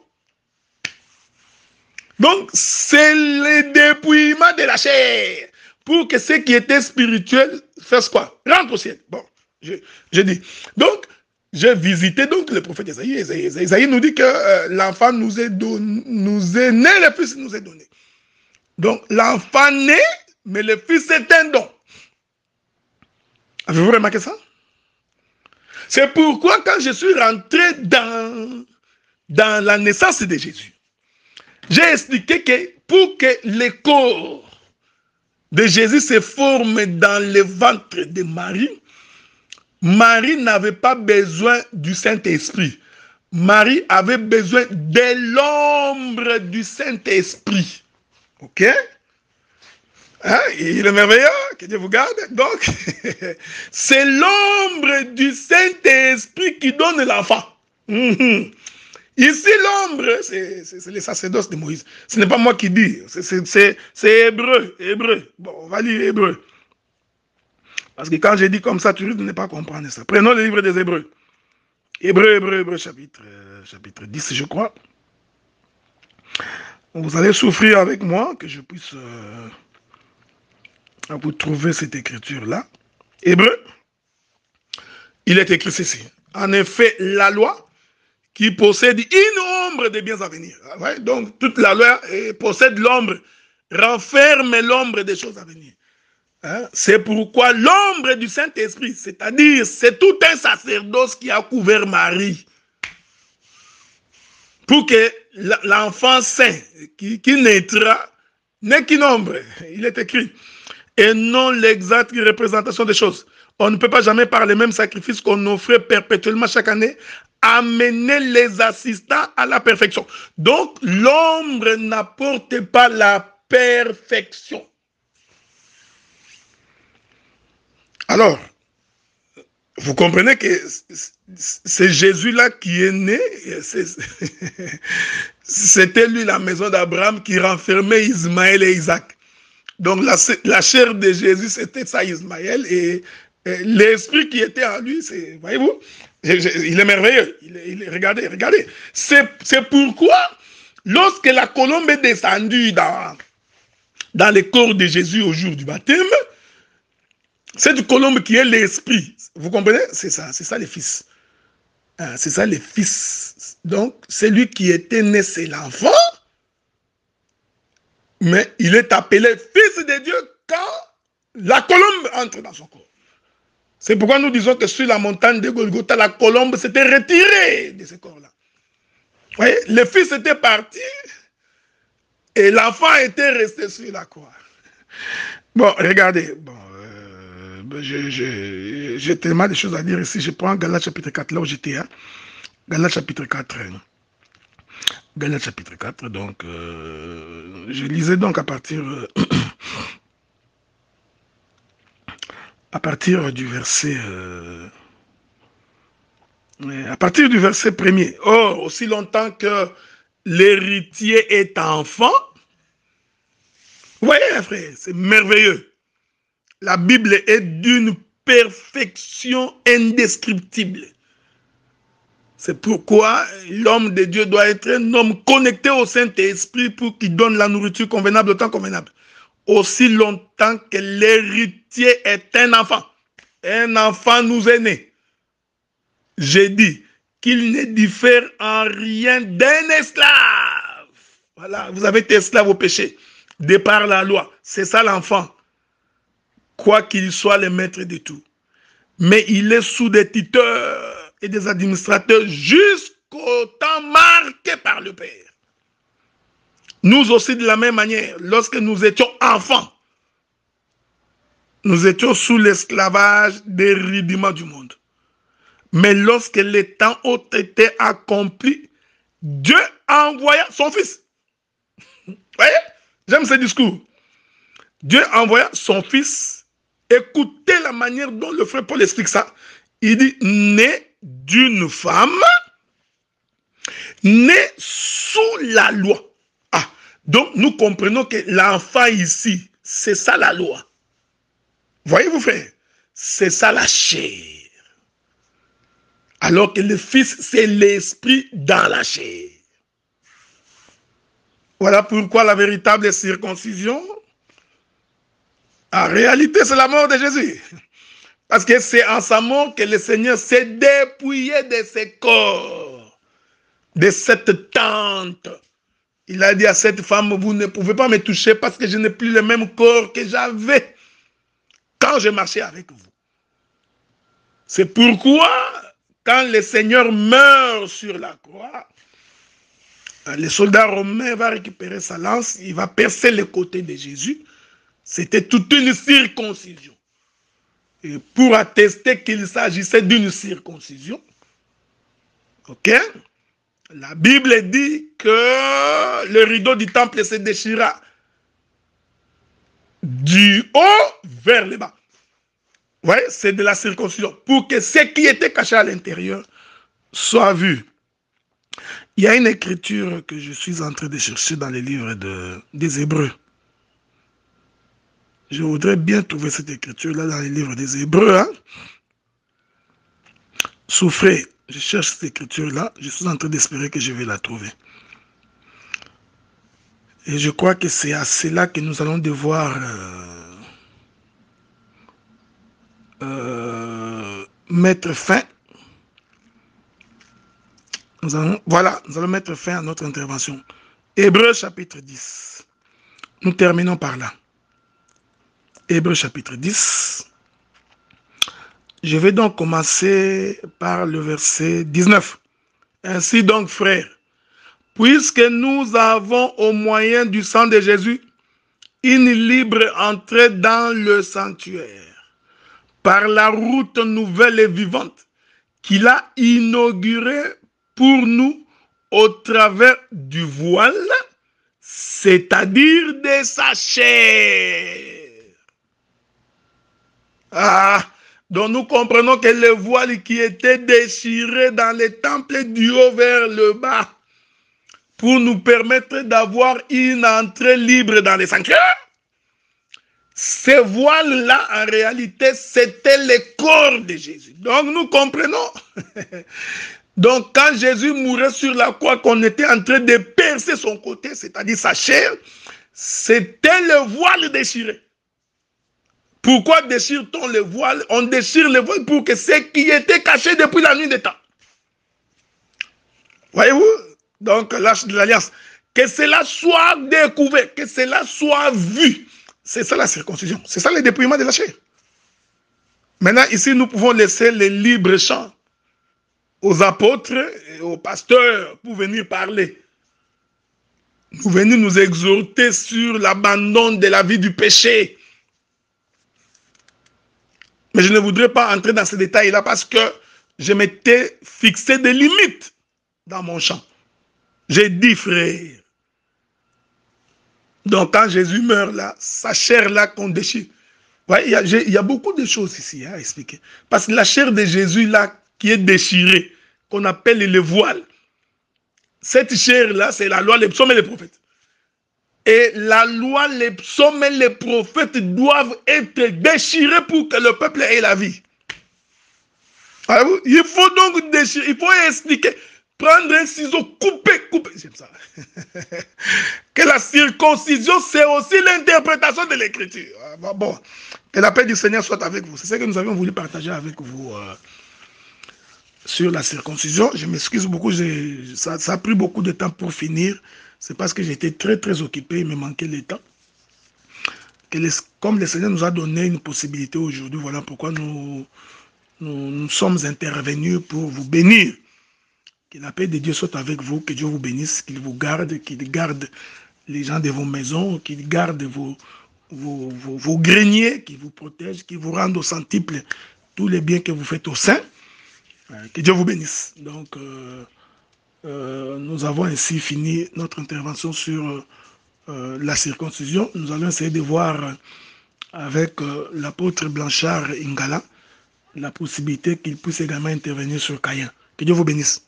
Donc, c'est le dépouillement de la chair. Pour que ce qui était spirituel fasse quoi? Rentre au ciel. Bon, je dis. Donc, j'ai visité donc le prophète Ésaïe. Ésaïe nous dit que l'enfant nous est né, le fils nous est donné. Donc, l'enfant naît, mais le fils est un don. Avez-vous remarqué ça? C'est pourquoi quand je suis rentré dans la naissance de Jésus, j'ai expliqué que pour que le corps de Jésus se forme dans le ventre de Marie, Marie n'avait pas besoin du Saint-Esprit. Marie avait besoin de l'ombre du Saint-Esprit. Ok? Hein? Il est merveilleux, que Dieu vous garde. Donc, c'est l'ombre du Saint-Esprit qui donne l'enfant. Ici, l'ombre, c'est le sacerdoce de Moïse. Ce n'est pas moi qui dis, c'est hébreu. Bon, on va lire hébreu. Parce que quand je dis comme ça, tu risques de ne pas comprendre ça. Prenons le livre des Hébreux. Hébreu, chapitre 10, je crois. Vous allez souffrir avec moi que je puisse vous trouver cette écriture-là. Hébreu, il est écrit ceci. En effet, la loi qui possède une ombre des biens à venir. Ouais, donc, toute la loi possède l'ombre, renferme l'ombre des choses à venir. Hein? C'est pourquoi l'ombre du Saint-Esprit, c'est-à-dire, c'est tout un sacerdoce qui a couvert Marie. Pour que l'enfant saint qui naîtra n'est qu'une ombre. Il est écrit. Et non l'exacte représentation des choses. On ne peut pas jamais par les mêmes sacrifices qu'on offrait perpétuellement chaque année amener les assistants à la perfection. Donc, l'ombre n'apporte pas la perfection. Alors, vous comprenez que c'est Jésus-là qui est né. C'était lui la maison d'Abraham qui renfermait Ismaël et Isaac. Donc, la chair de Jésus, c'était ça, Ismaël. Et l'esprit qui était en lui, c'est, voyez-vous, il est merveilleux. Regardez. C'est pourquoi, lorsque la colombe est descendue dans le corps de Jésus au jour du baptême, cette colombe qui est l'esprit, vous comprenez? C'est ça le fils. C'est ça le fils. Donc, celui qui était né, c'est l'enfant, mais il est appelé fils de Dieu quand la colombe entre dans son corps. C'est pourquoi nous disons que sur la montagne de Golgotha, la colombe s'était retirée de ce corps-là. Vous voyez, le fils était parti Et l'enfant était resté sur la croix. Bon, regardez. Bon, j'ai tellement de choses à dire ici. Je prends Galates chapitre 4, là où j'étais. Hein. Galates chapitre 4. Galates chapitre 4. Donc, je lisais donc à partir du verset... à partir du verset 1er. Or, aussi longtemps que l'héritier est enfant, vous voyez, frère, c'est merveilleux. La Bible est d'une perfection indescriptible. C'est pourquoi l'homme de Dieu doit être un homme connecté au Saint-Esprit pour qu'il donne la nourriture convenable au temps convenable. Aussi longtemps que l'héritier est un enfant nous est né. J'ai dit qu'il ne diffère en rien d'un esclave. Voilà, vous avez été esclave au péché, de par la loi. C'est ça l'enfant. Quoi qu'il soit le maître de tout. Mais il est sous des tuteurs et des administrateurs jusqu'au temps marqué par le Père. Nous aussi, de la même manière, lorsque nous étions enfants, nous étions sous l'esclavage des rudiments du monde. Mais lorsque les temps ont été accomplis, Dieu envoya son Fils. Vous voyez? J'aime ce discours. Dieu envoya son Fils. Écoutez la manière dont le frère Paul explique ça. Il dit, né d'une femme, né sous la loi. Ah, donc nous comprenons que l'enfant ici, c'est ça la loi. Voyez-vous, frère? C'est ça la chair. Alors que le Fils, c'est l'esprit dans la chair. Voilà pourquoi la véritable circoncision, en réalité, c'est la mort de Jésus. Parce que c'est en sa mort que le Seigneur s'est dépouillé de ses corps, de cette tente. Il a dit à cette femme, vous ne pouvez pas me toucher parce que je n'ai plus le même corps que j'avais quand je marchais avec vous. C'est pourquoi, quand le Seigneur meurt sur la croix, le soldat romain va récupérer sa lance, il va percer le côté de Jésus. C'était toute une circoncision. Et pour attester qu'il s'agissait d'une circoncision, ok, la Bible dit que le rideau du temple se déchira du haut vers le bas. Vous voyez, c'est de la circoncision. Pour que ce qui était caché à l'intérieur soit vu. Il y a une écriture que je suis en train de chercher dans les livres des Hébreux. Je voudrais bien trouver cette écriture-là dans les livres des Hébreux. Hein? Souffrez, je cherche cette écriture-là. Je suis en train d'espérer que je vais la trouver. Et je crois que c'est à cela que nous allons devoir mettre fin. Nous allons mettre fin à notre intervention. Hébreux chapitre 10. Nous terminons par là. Hébreux chapitre 10. Je vais donc commencer par le verset 19. Ainsi donc, frères, puisque nous avons au moyen du sang de Jésus une libre entrée dans le sanctuaire, par la route nouvelle et vivante qu'il a inaugurée pour nous au travers du voile, c'est-à-dire de sa chair. Ah, donc nous comprenons que le voile qui était déchiré dans les temples du haut vers le bas pour nous permettre d'avoir une entrée libre dans les sanctuaires. Ces voiles-là, en réalité, c'était le corps de Jésus. Donc nous comprenons. Donc quand Jésus mourait sur la croix, qu'on était en train de percer son côté, c'est-à-dire sa chair, c'était le voile déchiré. Pourquoi déchire-t-on le voile? On déchire le voile pour que ce qui était caché depuis la nuit des temps. Voyez-vous? Donc, l'arche de l'alliance. Que cela soit découvert, que cela soit vu. C'est ça la circoncision. C'est ça le dépouillement de la chair. Maintenant, ici, nous pouvons laisser les libres champs aux apôtres et aux pasteurs pour venir parler. nous venons nous exhorter sur l'abandon de la vie du péché. Mais je ne voudrais pas entrer dans ces détails-là parce que je m'étais fixé des limites dans mon champ. J'ai dit, frère, donc quand Jésus meurt là, sa chair là qu'on déchire. Ouais, il y a beaucoup de choses ici à expliquer. Parce que la chair de Jésus là qui est déchirée, qu'on appelle le voile, cette chair là, c'est la loi, les psaumes et les prophètes. Et la loi, les psaumes et les prophètes doivent être déchirés pour que le peuple ait la vie. Il faut donc déchirer, il faut expliquer, prendre un ciseau, couper. J'aime ça. Que la circoncision, c'est aussi l'interprétation de l'écriture. Bon, que la paix du Seigneur soit avec vous. C'est ce que nous avions voulu partager avec vous sur la circoncision. Je m'excuse beaucoup, ça a pris beaucoup de temps pour finir. C'est parce que j'étais très occupé, il me manquait le temps. Comme le Seigneur nous a donné une possibilité aujourd'hui, voilà pourquoi nous sommes intervenus pour vous bénir. Que la paix de Dieu soit avec vous, que Dieu vous bénisse, qu'il vous garde, qu'il garde les gens de vos maisons, qu'il garde vos greniers, qu'il vous protège, qu'il vous rende au centuple tous les biens que vous faites au sein. Que Dieu vous bénisse. Donc, nous avons ainsi fini notre intervention sur la circoncision. Nous allons essayer de voir avec l'apôtre Blanchard Ingala la possibilité qu'il puisse également intervenir sur Caïn. Que Dieu vous bénisse.